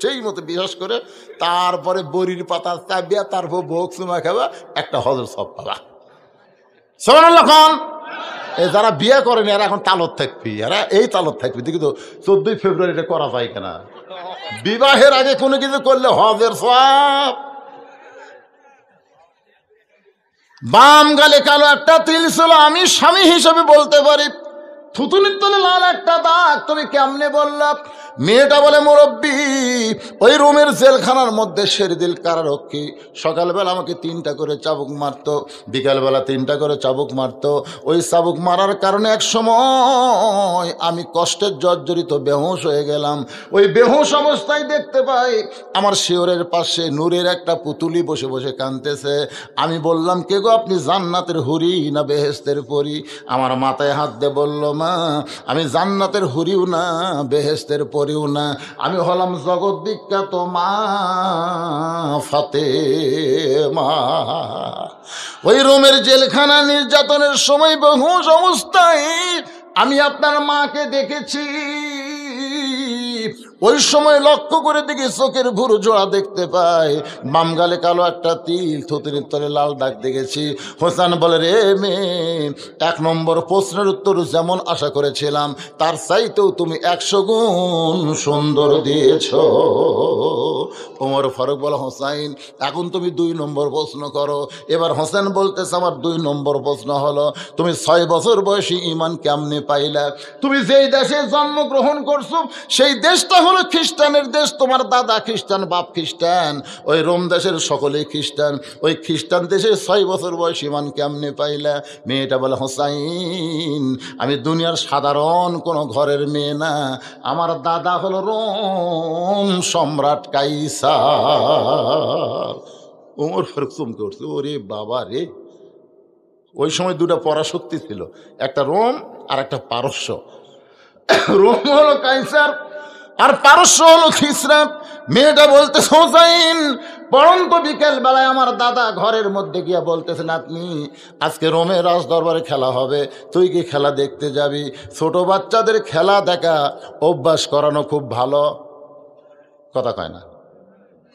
সেই মতো বিশ্বাস করে, তারপরে বড়ির পাতা চাবিয়া, তারপর ভোগ চুমা খাবা, একটা হজর সব পাবা। সুবহানাল্লাহ খান। যারা বিয়ে করেনি এরা এখন তালত থাকবি, এরা এই তালত থাকবি। দেখি তো 14 ফেব্রুয়ারি এটা করা যায় কিনা। বিবাহের আগে কোনো কিছু করলে হজের সওয়াব। বাম গালে কালো একটা তিল ছিল, আমি স্বামী হিসেবে বলতে পারি। থুতুনির তলে লাল একটা দাগ, তুমি কেমনে বললা? মেয়েটা বলে মুরব্বি, ওই রুমের জেলখানার মধ্যে শেরদিল কারারক্ষী সকালবেলা আমাকে 3টা করে চাবুক মারতো, বিকালবেলা 3টা করে চাবুক মারতো। ওই চাবুক মারার কারণে এক সময় আমি কষ্টের জর্জরিত বেহুশ হয়ে গেলাম। ওই বেহুশ অবস্থায় দেখতে পাই আমার শিওরের পাশে নূরের একটা পুতুলি বসে বসে কাঁদতেছে। আমি বললাম, কে গো আপনি, জান্নাতের হুরি না বেহেশতের পরি? আমার মাথায় হাত দিয়ে বলল, মা আমি জান্নাতের হুরিও না বেহেশতের পরিও না, আমি হলাম জগৎ বিখ্যাত মা ফাতেমা। ওই রোমের জেলখানা নির্যাতনের সময় বেহুশ অবস্থায় আমি আপনার মাকে দেখেছি। ওই সময় লক্ষ্য করে দেখি চোখের ভুরু জোড়া দেখতে পাই, বাম গালে কালো একটা তিল, থুতনির তলে লাল দাগ দেখেছি। হোসেন বলে, রে মেয়ে, 1 নম্বর প্রশ্নের উত্তর যেমন আশা করেছিলাম তার চাইতেও তুমি 100 গুণ সুন্দর দিয়েছ। ওমর ফারুক বলে, হোসাইন এখন তুমি 2 নম্বর প্রশ্ন করো। এবার হোসেন বলতেছে, আমার 2 নম্বর প্রশ্ন হলো, তুমি 6 বছর বয়সী ঈমান কেমনে পাইলা? তুমি যেই দেশে জন্মগ্রহণ করছো সেই দেশটা হলো খ্রিস্টানের দেশ, তোমার দাদা খ্রিস্টান, বাপ খ্রিস্টান, ওই রোম দেশের সকলেই খ্রিস্টান, ওই খ্রিস্টান দেশে 6 বছর বয়স ঈমান কেমনে পাইলা? মেয়েটা বলে, হোসাইন আমি দুনিয়ার সাধারণ কোনো ঘরের মেয়ে না, আমার দাদা হলো রোম সম্রাট কাইসার। ওমর ফারুক চমকে উঠছে, ওরে বাবা রে। ওই সময় 2টা পরাশক্তি ছিল, একটা রোম আর একটা পারস্য। রোম হলো কাইসার আর পারস্য হলো খিসরা। মেয়েটা বলতে, হোসাইন পরন্ত বিকেল বেলায় আমার দাদা ঘরের মধ্যে গিয়া বলতেছে, নাতনি আজকে রোমের রাজ দরবারে খেলা হবে, তুই কি খেলা দেখতে যাবি? ছোট বাচ্চাদের খেলা দেখা অভ্যাস করানো খুব ভালো। কথা কয় না,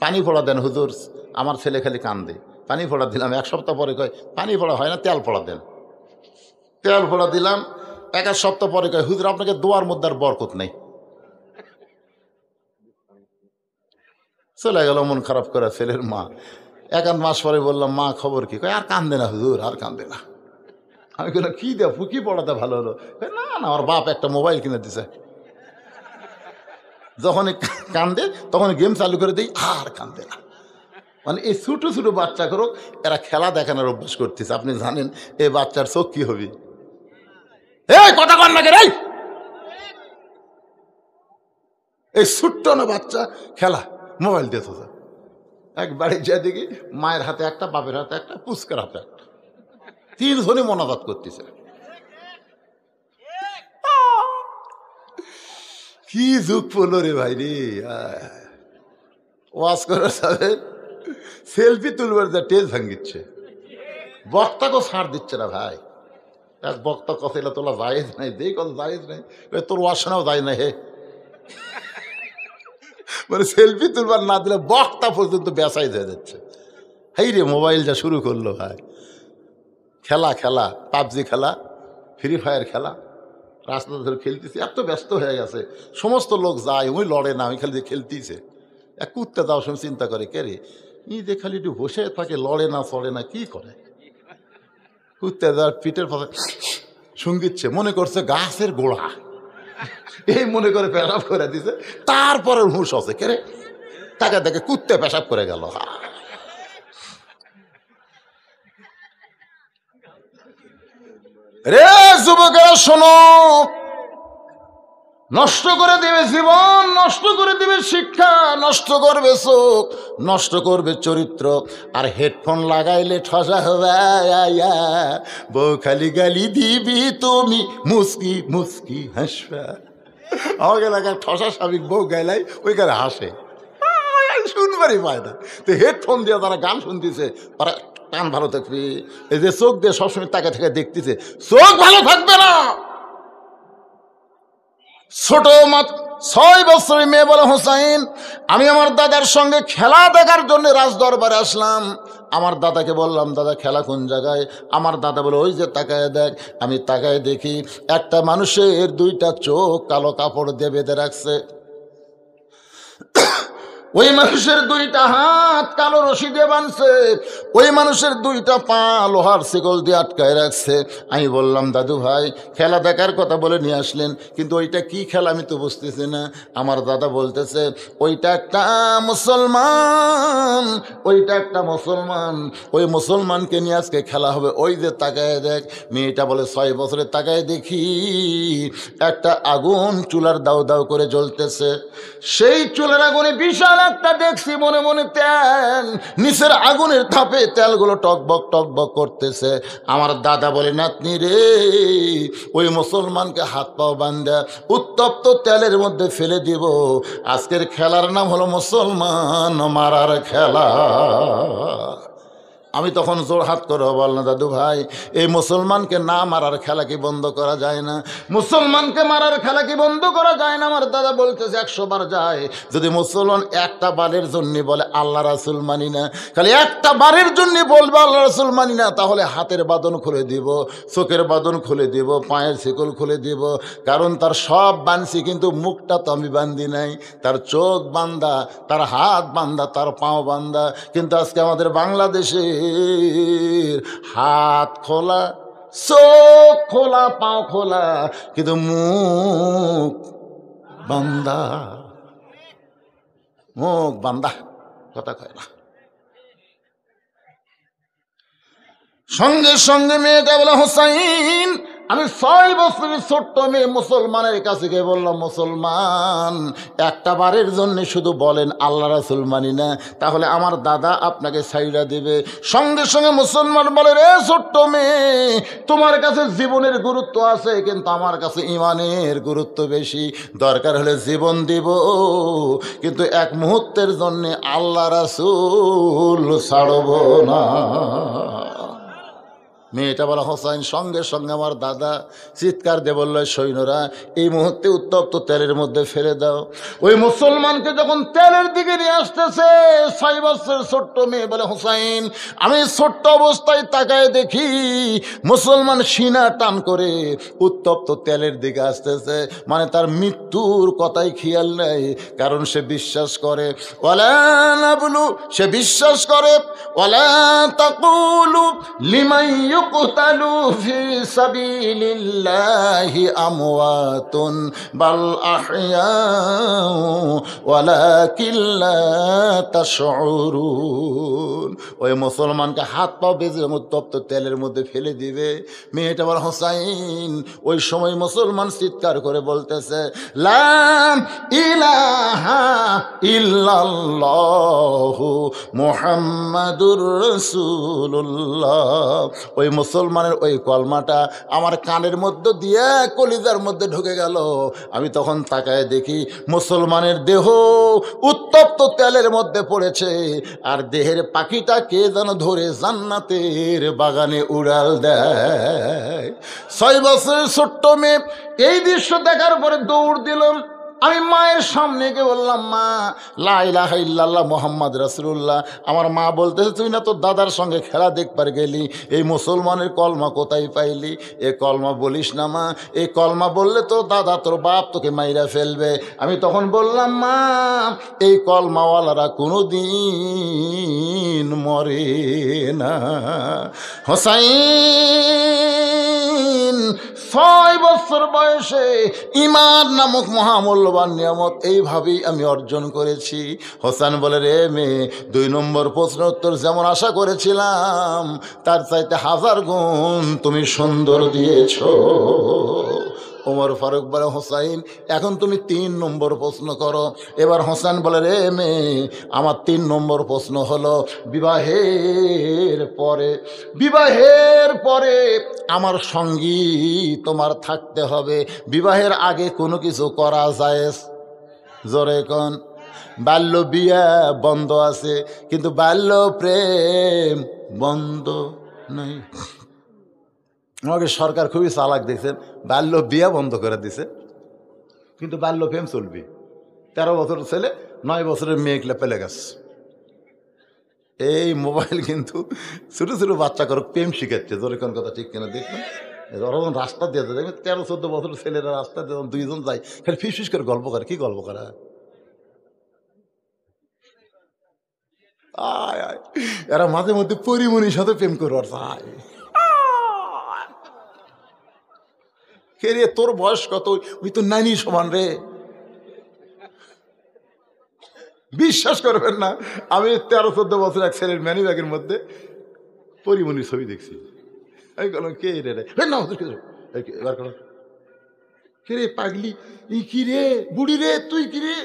পানি ফোড়া দেন হুজুর, আমার ছেলে খালি কান্দে। পানি ফোড়া দিলাম, 1 সপ্তাহ পরে কয় পানি ফোড়া হয় না, তেল ফোড়া দেন। তেল ফোড়া দিলাম, 1 সপ্তাহ পরে কয় হুজুর আপনাকে দোয়ার মধ্যে আর বরকত নেই। চলে গেল মন খারাপ করে ছেলের মা। 1 মাস পরে বললাম, মা খবর কি? কয় আর কান্দে না হুজুর, আর কান্দে না। আমি বললাম, কি দেখ কি পড়াতে ভালো হলো? না না, আমার বাপ একটা মোবাইল কিনে দিছে। যখন কান্দে তখন গেম চালু করে দিই, আর কান্দে না। মানে এই ছোটো ছোটো বাচ্চা করো, এরা খেলা দেখানোর অভ্যাস করতেছে। আপনি জানেন এই বাচ্চার চোখ কি হবে? এই কথা কন না কে রে, এই ছোট্ট না বাচ্চা খেলা মোবাইল দিয়ে। এক বাড়ি যা দেখি মায়ের হাতে একটা, বাপের হাতে একটা, পুস্কার হাতে একটা, তিনজনই মোনাজাত করতেছে। কি যুগ পড়লো রে ভাই রে। ওয়াজ করার সাথে সেলফি তুলবার যা টেজ ভাঙ্গিচ্ছে, বক্তাকেও ছাড় দিচ্ছে না ভাই। এক বক্তা কথা এলে তোলা জায়েজ নাই, দেই কথা জায়েজ নাই, তোর ওয়াজ শোনাও যায় না হে। মানে সেলফি তুলবার না দিলে বক্তা পর্যন্ত বেসাই হয়ে যাচ্ছে। হেই রে মোবাইল যা শুরু করলো ভাই, খেলা খেলা, পাবজি খেলা, ফ্রি ফায়ার খেলা, রাস্তা ধরে খেলতেছি, এত ব্যস্ত হয়ে গেছে। সমস্ত লোক যায়, ওই লড়ে না, ওই খালি খেলতেছে। এক কুত্তে যাওয়ার সময় চিন্তা করে, কে রে ই যে খালি একটু বসে থাকে, লড়ে না চড়ে না, কি করে? কুত্তে যাওয়ার পিঠের পাশে সঙ্গীতছে, মনে করছে গাছের গোড়া, এই মনে করে পেশাব করে দিছে। তারপরে হুঁশ আছে, কে রে তাকে দেখে কুত্তে পেশাব করে গেল। রে যুবকেরা শোনো, নষ্ট করে দেবে জীবন, নষ্ট করে দেবে শিক্ষা, নষ্ট করবে চোখ, নষ্ট করবে চরিত্র। আর হেডফোন লাগাইলে ঠসা হবে, বউ খালি গালি দিবি তুমি মুস্কি মুস্কি হাসবা। আমাকে এলাকায় ঠসা স্বাভাবিক বউ গাইলাই ওইখানে হাসে, শুনবারই পায় না। তো হেডফোন দিয়ে তারা গান শুনতেছে, তারা কান ভালো থাকবে, এই যে চোখ দিয়ে সবসময় তাকে থেকে দেখতেছে, চোখ ভালো থাকবে না। ছোট 6 বছরের মেয়ে বলে, হোসাইন আমি আমার দাদার সঙ্গে খেলা দেখার জন্য রাজ দরবারে আসলাম। আমার দাদাকে বললাম, দাদা খেলা কোন জায়গায়? আমার দাদা বলে, ওই যে তাকায় দেখ। আমি তাকায় দেখি একটা মানুষের 2টা চোখ কালো কাপড় দিয়ে বেঁধে রাখছে, ওই মানুষের 2টা হাত কালো রশি দিয়ে বাঁধছে, ওই মানুষের 2টা পা লোহার শিকল দিয়ে আটকায় রাখছে। আমি বললাম, দাদু ভাই খেলা দেখার কথা বলে নিয়ে আসলেন, কিন্তু ওইটা কি খেলা আমি তো বুঝতেছি না। আমার দাদা বলতেছে, ওইটা একটা মুসলমান, ওইটা একটা মুসলমান, ওই মুসলমানকে নিয়ে আজকে খেলা হবে। ওই যে তাকায় দেখ। মেয়েটা বলে, 6 বছরে তাকায় দেখি একটা আগুন চুলার দাউ দাউ করে জ্বলতেছে। সেই চুলার আগুনে বিশাল একটা দেখছি, মনে মনে তেল, নিচের আগুনের তাপে তেলগুলো টকবক টকবক করতেছে। আমার দাদা বলে, নাতনি রে ওই মুসলমানকে হাত পাও বান্ধা উত্তপ্ত তেলের মধ্যে ফেলে দিব। আজকের খেলার নাম হলো মুসলমান মারার খেলা। আমি তখন জোড়হাত করে বললাম, দাদু ভাই এই মুসলমানকে না মারার খেলা কি বন্ধ করা যায় না? মুসলমানকে মারার খেলা কি বন্ধ করা যায় না? আমার দাদা বলতেছে 100 বার যায়। যদি মুসলমান একটা বারের জন্য বলে আল্লাহ রাসুল মানি না, খালি একটা বারের জন্য বলবে আল্লাহ রাসুল মানি না, তাহলে হাতের বাঁধন খুলে দিব, চোখের বাঁধন খুলে দিব, পায়ের শিকল খুলে দিব। কারণ তার সব বাঁধছি, কিন্তু মুখটা তো আমি বান্ধি নাই। তার চোখ বান্ধা, তার হাত বান্ধা, তার পাও বান্ধা। কিন্তু আজকে আমাদের বাংলাদেশে হাত খোলা, চোখ খোলা, পাও খোলা, কিন্তু মুখ বান্দা, মুখ বান্দা, কথা কয় না। সঙ্গে সঙ্গে মেয়েটা বলে, হোসাইন আমি 6 বছরের ছোট্ট মেয়ে মুসলমানের কাছে গিয়ে বললাম, মুসলমান একটা বারের জন্য শুধু বলেন আল্লাহ রাসুল মানি না, তাহলে আমার দাদা আপনাকে ছাইড়া দিবে। সঙ্গে সঙ্গে মুসলমান বলে, রে ছোট্ট মেয়ে তোমার কাছে জীবনের গুরুত্ব আছে, কিন্তু আমার কাছে ইমানের গুরুত্ব বেশি। দরকার হলে জীবন দিব, কিন্তু এক মুহূর্তের জন্য আল্লাহ রাসুল ছাড়ব না। মেয়েটা বলা, হোসাইন সঙ্গে সঙ্গে আমার দাদা চিৎকার দিয়ে বলল, সৈন্যরা এই মুহূর্তে উত্তপ্ত তেলের মধ্যে ফেলে দাও। ওই মুসলমানকে যখন তেলের দিকে নিয়ে আসতেছে, 6 বছরের ছোট্ট মেয়ে বলে, হোসাইন আমি ছোট্ট অবস্থায় তাকায় দেখি মুসলমান সিনা টান করে উত্তপ্ত তেলের দিকে আসতেছে। মানে তার মৃত্যুর কথাই খেয়াল নেই, কারণ সে বিশ্বাস করে ওয়ালা নাবলু, সে বিশ্বাস করে ওয়ালা তাকুলু লিমান ইউকতালু ফি সাবিলিল্লাহি আমওয়াতুন বাল আহইয়াউ ওয়ালাকিন লা তাশউরুন। ওই মুসলমানকে হাত পা বেঁধে উত্তপ্ত তেলের মধ্যে ফেলে দিবে। মেয়েটা বলে, হোসাইন। ওই সময় মুসলমান চিৎকার করে বলতেছে, লা ইলাহা ইল্লাল্লাহু মুহাম্মাদুর রাসূলুল্লাহ। ওই মুসলমানের ওই কলমাটা আমার কানের মধ্যে দিয়ে কলিজার মধ্যে ঢুকে গেল। আমি তখন তাকায় দেখি মুসলমানের দেহ উত্তপ্ত তেলের মধ্যে পড়েছে, আর দেহের পাখিটা কে যেন ধরে জান্নাতের বাগানে উড়াল দেয়। 6 বছরের ছোট্ট মেয়ে এই দৃশ্য দেখার পরে দৌড় দিলাম। আমি মায়ের সামনে গিয়ে বললাম, মা, লা ইলাহা ইল্লাল্লাহ মুহাম্মদ রাসূলুল্লাহ। আমার মা বলতেছে, তুই না তোর দাদার সঙ্গে খেলা দেখবার গেলি, এই মুসলমানের কলমা কোথায় পাইলি? এ কলমা বলিস না মা, এই কলমা বললে তো দাদা তোর বাপ তোকে মাইরা ফেলবে। আমি তখন বললাম, মা, এই কলমাওয়ালারা কোনো দিন মরে না। হোসাইন 6 বছর বয়সে ঈমান নামক মহামূল্যবান নিয়ামত এইভাবেই আমি অর্জন করেছি। হোসেন বলে, রে মেয়ে, 2 নম্বর প্রশ্ন উত্তর যেমন আশা করেছিলাম তার চাইতে 1000 গুণ তুমি সুন্দর দিয়েছ। ওমর ফারুক বলে, হোসাইন, এখন তুমি 3 নম্বর প্রশ্ন করো। এবার হোসেন বলে, রে মেয়ে, আমার 3 নম্বর প্রশ্ন হলো, বিবাহের পরে আমার সঙ্গী তোমার থাকতে হবে। বিবাহের আগে কোনো কিছু করা যায়? জোরে কোন? বাল্য বিয়া বন্ধ আছে, কিন্তু বাল্য প্রেম বন্ধ নেই। আমাকে সরকার খুবই চালাক দেখছেন, বাল্য বিয়া বন্ধ করে দিছে, কিন্তু বাল্য প্রেম চলবে। 13 বছর ছেলে 9 বছরের মেয়েগুলো পেলে গেছে। এই মোবাইল কিন্তু ছোটো ছোটো বাচ্চা করে প্রেম শিখাচ্ছে। জোরে কোন কথা ঠিক কিনা দেখবেন? যখন রাস্তা দিয়ে দেখবেন 13-14 বছরের ছেলেরা রাস্তা দিয়ে 2 জন যায়, খালি ফিস করে গল্প করে। কি গল্প করা? এরা মাঝে মধ্যে পরিমণির সাথে প্রেম করবার চায়। কে রে, তোর বয়স কত? ওই তো নানি সমান রে। বিশ্বাস করবেন না, আমি 13-14 বছর এক ছেলের ম্যানি ব্যাগের মধ্যে পরিমণির ছবি দেখছি। আমি বললাম, কে রে? এবার কর, কে রে পাগলি? ই কি রে, বুড়ি রে, তুই কি রে?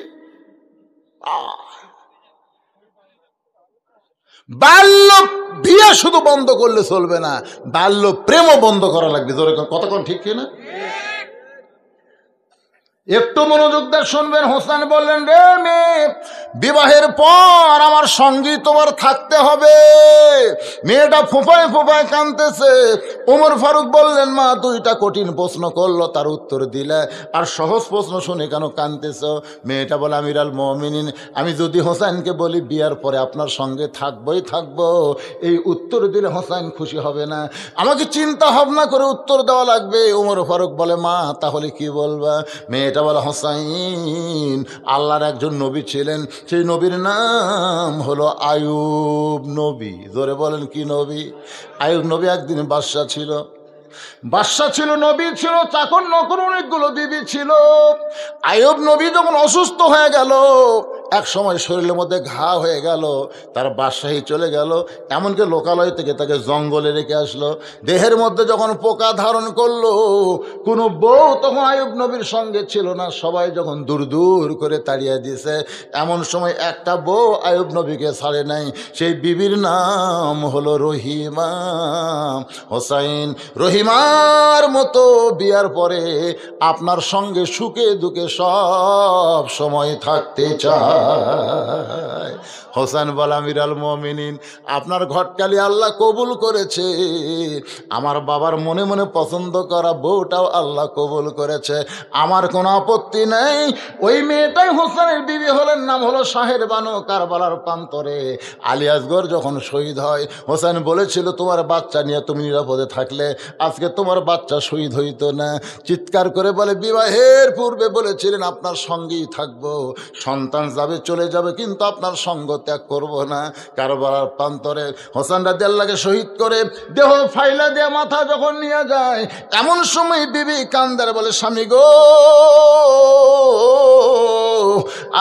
বাল্য বিয়ে শুধু বন্ধ করলে চলবে না, বাল্য প্রেমও বন্ধ করা লাগবে। কতক্ষণ ঠিক কিনা? একটু মনোযোগ দিয়ে শুনবেন। হোসেন বললেন, রে মেয়ে, বিবাহের পর আমার সঙ্গী তোমার থাকতে হবে। মেয়েটা ফোঁপায় ফোঁপায় কাঁদতেছে। ওমর ফারুক বললেন, মা, 2টা কঠিন প্রশ্ন করলো, তার উত্তর দিলে, আর সহজ প্রশ্ন শুনে কেন কাঁদতেছ? মেয়েটা বলে, আমিরাল মুমিনিন, আমি যদি হোসেনকে বলি বিয়ার পরে আপনার সঙ্গে থাকবই থাকবো, এই উত্তর দিলে হোসেন খুশি হবে না, আমাকে চিন্তা ভাবনা করে উত্তর দেওয়া লাগবে। ওমর ফারুক বলে, মা, তাহলে কি বলবা? মেয়েটা বলে, হোসাইন, আল্লাহর একজন নবী ছিলেন, সেই নবীর নাম হলো আয়ুব নবী। জোরে বলেন, কি নবী? আয়ুব নবী একদিন বাদশা ছিল, নবী ছিল, চাকর নকর অনেকগুলো বিবি ছিল। আয়ুব নবী যখন অসুস্থ হয়ে গেল, এক সময় শরীরের মধ্যে ঘা হয়ে গেল, তার বাদশাহী চলে গেল, এমনকি লোকালয় থেকে তাকে জঙ্গলে রেখে আসলো। দেহের মধ্যে যখন পোকা ধারণ করলো, কোনো বউ তখন আয়ুব নবীর সঙ্গে ছিল না, সবাই যখন দূর দূর করে তাড়িয়ে দিয়েছে, এমন সময় একটা বউ আয়ুব নবীকে ছাড়ে নাই। সেই বিবির নাম হলো রহিমা। হোসাইন, রহিমার মতো বিয়ার পরে আপনার সঙ্গে সুখে দুঃখে সব সময় থাকতে চায়। হোসেন বলে, আমিরাল মুমিনিন, আপনার ঘটকালি আল্লাহ কবুল করেছে, আমার বাবার মনে মনে পছন্দ করা বউটাও আল্লাহ কবুল করেছে, আমার কোনো আপত্তি নেই। ওই মেয়েটাই হোসেনের বিবি হলেন, নাম হলো শাহের বানু। কারবালার প্রান্তরে আলী আসগর যখন শহীদ হয়, হোসেন বলেছিল, তোমার বাচ্চা নিয়ে তুমি নিরাপদে থাকলে আজকে তোমার বাচ্চা শহীদ হইতো না। চিৎকার করে বলে, বিবাহের পূর্বে বলেছিলেন আপনার সঙ্গেই থাকবো, সন্তান যাবে চলে যাবে, কিন্তু আপনার সঙ্গ ত্যাগ করব না। কারবালার প্রান্তরে হোসেন রাদিয়াল্লাহকে শহীদ করে দেহ ফাইলা দিয়ে মাথা যখন নিয়ে যায়, এমন সময় বিবি কান্দার বলে, স্বামী গো,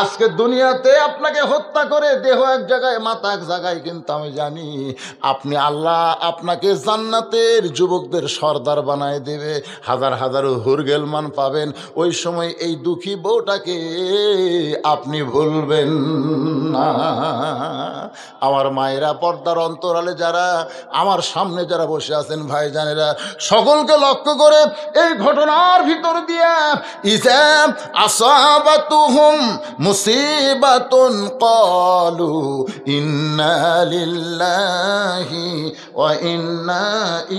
আজকে দুনিয়াতে আপনাকে হত্যা করে দেহ এক জায়গায় মাথা এক জায়গায়, কিন্তু আমি জানি আপনি আল্লাহ আপনাকে জান্নাতের যুবকদের সর্দার বানায় দেবে, হাজার হাজার হুরগেলমান পাবেন। ওই সময় এই দুঃখী বউটাকে আপনি ভুলবেন না। আমার মায়েরা, পর্দার অন্তরালে যারা, আমার সামনে যারা বসে আছেন ভাইজানেরা, সকলকে লক্ষ্য করে এই ঘটনার ভিতর দিয়া ইসা আসাবাতুহুম মুসিবাতুন ক্বালু ইন্না লিল্লাহি ওয়া ইন্না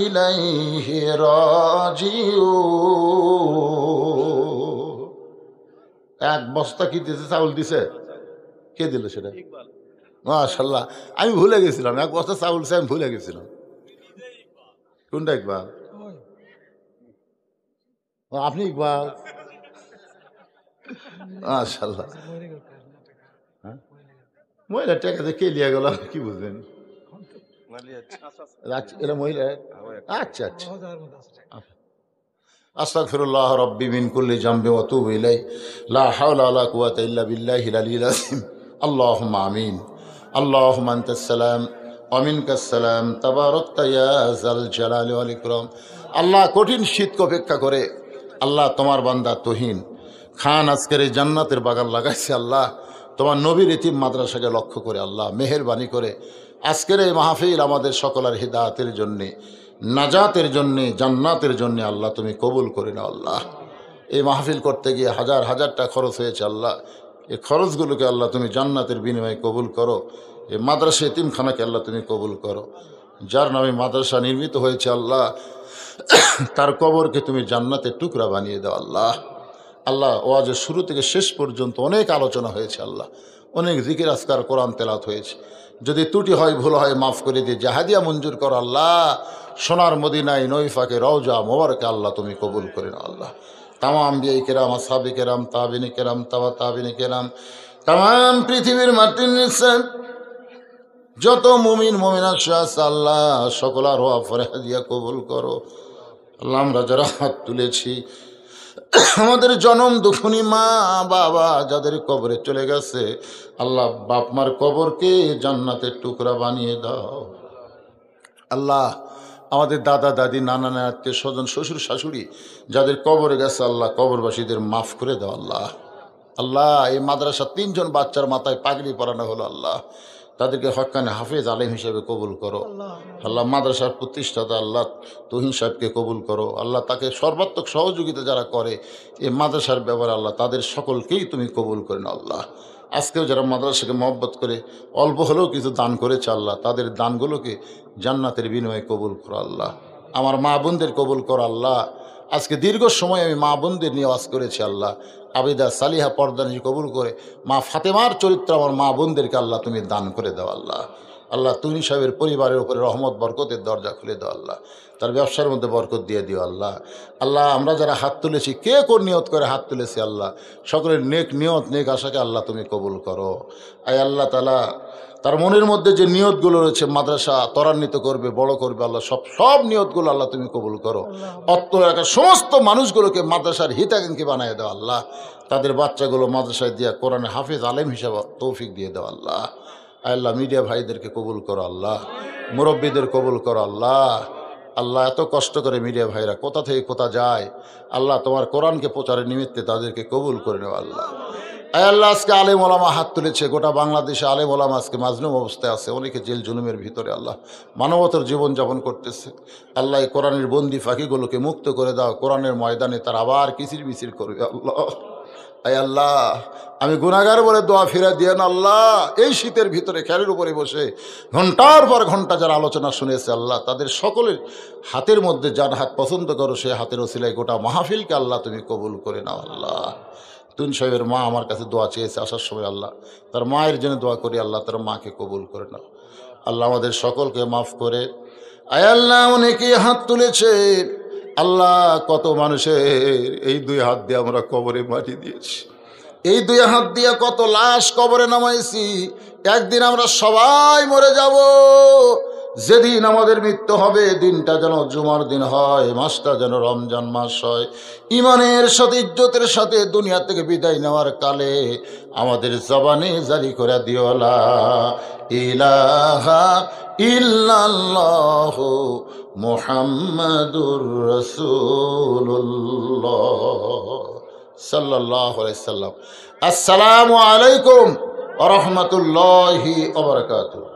ইলাইহি রাজিউন। এক বস্তা কি দিছে? চাউল দিছে? কে দিল সেটা? মাশাআল্লাহ, আমি ভুলে গেছিলাম, এক বস্তা চাউল আমি ভুলে গেছিলাম। কোনটা ইকবাল? আপনি ইকবাল? মাশাআল্লাহ। মহিলা টাকা কে লিয়া গেল কি বুঝবেন? এরা মহিলা? আচ্ছা আচ্ছা। আস্তাগফিরুল্লাহ রাব্বি মিন কুল্লি জামবি ওয়া আতুবু ইলাইহি লা হাওলা ওয়া লা কুওয়াতা ইল্লা বিল্লাহিল আলিয়্যিল আযীম। আল্লাহুম্মা আমিন। আল্লাহুম্মা আনতাস সালাম ওয়া মিনকাস সালাম তাবারাকতা ইয়া যাল জালালি ওয়াল ইকরাম। আল্লাহ, কঠিন শীতকে উপেক্ষা করে আল্লাহ তোমার বান্দা তুহিন খান আজকের এই জান্নাতের বাগান লাগাইছে। আল্লাহ, তোমার নবীর ইতিম মাদ্রাসাকে লক্ষ্য করে আল্লাহ মেহেরবানি করে আজকের এই মাহফিল আমাদের সকলের হিদায়াতের জন্যে, নাজাতের জন্যে, জান্নাতের জন্যে আল্লাহ তুমি কবুল করে নাও। আল্লাহ, এই মাহফিল করতে গিয়ে হাজার হাজার টাকা খরচ হয়েছে আল্লাহ, এই খরচগুলোকে আল্লাহ তুমি জান্নাতের বিনিময়ে কবুল করো। এই মাদ্রাসা এতিমখানাকে আল্লাহ তুমি কবুল করো। যার নামে মাদ্রাসা নির্মিত হয়েছে আল্লাহ, তার কবরকে তুমি জান্নাতের টুকরা বানিয়ে দাও। আল্লাহ, আল্লাহ ওয়াজের শুরু থেকে শেষ পর্যন্ত অনেক আলোচনা হয়েছে আল্লাহ, অনেক জিকির আজকার কোরআন তেলাওয়াত হয়েছে। যদি ত্রুটি হয়, ভুল হয়, মাফ করে দিয়ে জাহাদিয়া মঞ্জুর করো আল্লাহ। সোনার মদিনায় নৈফাকে রওজা মোবারকে আল্লাহ তুমি কবুল করে নাও। আল্লাহ, তামাম আম্বিয়ায়ে কেরাম, আসহাবে কেরাম, তাবিনে কেরাম, তাবা তাবিনে কেরাম, তামাম পৃথিবীর মাটির নিচে যত মুমিন মুমিনাত আছে আল্লাহ, সকলার ওয়া ফরহাদিয়া কবুল করো। আল্লাহ, আমরা যারা হাত তুলেছি, আমাদের জনম দুখুনি মা বাবা যাদের কবরে চলে গেছে আল্লাহ, বাপ মার কবরকে জান্নাতের টুকরা বানিয়ে দাও। আল্লাহ, আমাদের দাদা দাদি, নানা নানা, আত্মীয় স্বজন, শ্বশুর শাশুড়ি যাদের কবরে গেছে আল্লাহ, কবরবাসীদের মাফ করে দাও। আল্লাহ, আল্লাহ, এই মাদ্রাসা 3 জন বাচ্চার মাথায় পাগড়ি পরানো হলো আল্লাহ, তাদেরকে হক্কানে হাফেজ আলেম হিসেবে কবুল করো। আল্লাহ, মাদ্রাসার প্রতিষ্ঠাতা আল্লাহ তুহিন সাহেবকে কবুল করো। আল্লাহ, তাকে সর্বাত্মক সহযোগিতা যারা করে এই মাদ্রাসার ব্যাপারে আল্লাহ, তাদের সকলকেই তুমি কবুল করে নাও। আল্লাহ, আজকেও যারা মাদ্রাসাকে মহব্বত করে অল্প হলেও কিছু দান করেছে আল্লাহ, তাদের দানগুলোকে জান্নাতের বিনিময়ে কবুল করো। আল্লাহ, আমার মা বোনদের কবুল করো। আল্লাহ, আজকে দীর্ঘ সময় আমি মা বোনদের নিয়ে ওয়াজ করেছি আল্লাহ, আবিদা সালিহা পর্দানিশি কবুল করে মা ফাতেমার চরিত্র আমার মা বোনদেরকে আল্লাহ তুমি দান করে দাও। আল্লাহ, আল্লাহ তুহিন সাহেবের পরিবারের উপরে রহমত বরকতের দরজা খুলে দাও। আল্লাহ, তার ব্যবসার মধ্যে বরকত দিয়ে দিও। আল্লাহ, আল্লাহ, আমরা যারা হাত তুলেছি, কে কোন নিয়ত করে হাত তুলেছি আল্লাহ, সকলের নেক নিয়ত নেক আশাকে আল্লাহ তুমি কবুল করো। আয় আল্লাহ তাআলা, তার মনের মধ্যে যে নিয়তগুলো রয়েছে মাদ্রাসা ত্বরান্বিত করবে, বড় করবে আল্লাহ, সব নিয়তগুলো আল্লাহ তুমি কবুল করো। অত্র এলাকার সমস্ত মানুষগুলোকে মাদ্রাসার হিতাকাঙ্ক্ষী বানিয়ে দাও। আল্লাহ, তাদের বাচ্চাগুলো মাদ্রাসায় দিয়া কোরআনে হাফেজ আলেম হিসাবে তৌফিক দিয়ে দাও। আল্লাহ, আল্লাহ, মিডিয়া ভাইদেরকে কবুল করো। আল্লাহ, মুরব্বীদের কবুল করো। আল্লাহ, আল্লাহ, এত কষ্ট করে মিডিয়া ভাইরা কোথা থেকে কোথা যায় আল্লাহ, তোমার কোরআনকে প্রচারের নিমিত্তে তাদেরকে কবুল করে নেও। আল্লাহ, আল্লাহ, আজকে আলেম ওলামা হাত তুলেছে, গোটা বাংলাদেশে আলেম ওলামা আজকে মাজলুম অবস্থায় আছে, অনেকে জেল জুলুমের ভিতরে আল্লাহ মানবতার জীবনযাপন করতেছে। আল্লাহ, এই কোরআনের বন্দি ফাঁকিগুলোকে মুক্ত করে দাও, কোরআনের ময়দানে তার আবার কিচির মিচির করবে। আল্লাহ, আল্লাহ, আমি গুনাহগার বলে দোয়া ফিরা দিয়ে না আল্লাহ, এই শীতের ভিতরে খেলের উপরে বসে ঘন্টার পর ঘন্টা যারা আলোচনা শুনেছে আল্লাহ, তাদের সকলের হাতের মধ্যে যার হাত পছন্দ করো সে হাতের ওসিলায় গোটা মাহফিলকে আল্লাহ তুমি কবুল করে নাও। আল্লাহ, তুহিন সাহেবের মা আমার কাছে দোয়া চেয়েছে আসার সময় আল্লাহ, তার মায়ের জন্য দোয়া করি আল্লাহ, তার মাকে কবুল করে নাও। আল্লাহ, আমাদের সকলকে মাফ করে। আয় আল্লাহ, অনেকে হাত তুলেছে আল্লাহ, কত মানুষের এই 2 হাত দিয়ে আমরা কবরে মাটি দিয়েছি, এই 2 হাত দিয়ে কত লাশ কবরে নামাইছি, একদিন আমরা সবাই মরে যাব। যেদিন আমাদের মৃত্যু হবে দিনটা যেন জুমার দিন হয়, মাসটা যেন রমজান মাস হয়। ইমানের সাথে ইজ্জতের সাথে দুনিয়া থেকে বিদায় নেওয়ার কালে আমাদের জবানে জারি করে দিও লা ইলাহা ইল্লাল্লাহু মুহাম্মাদুর রাসূলুল্লাহ সাল্লাল্লাহু আলাইহি সাল্লাম। আসসালামু আলাইকুম ওয়া রাহমাতুল্লাহি ওয়া বারাকাতুহু।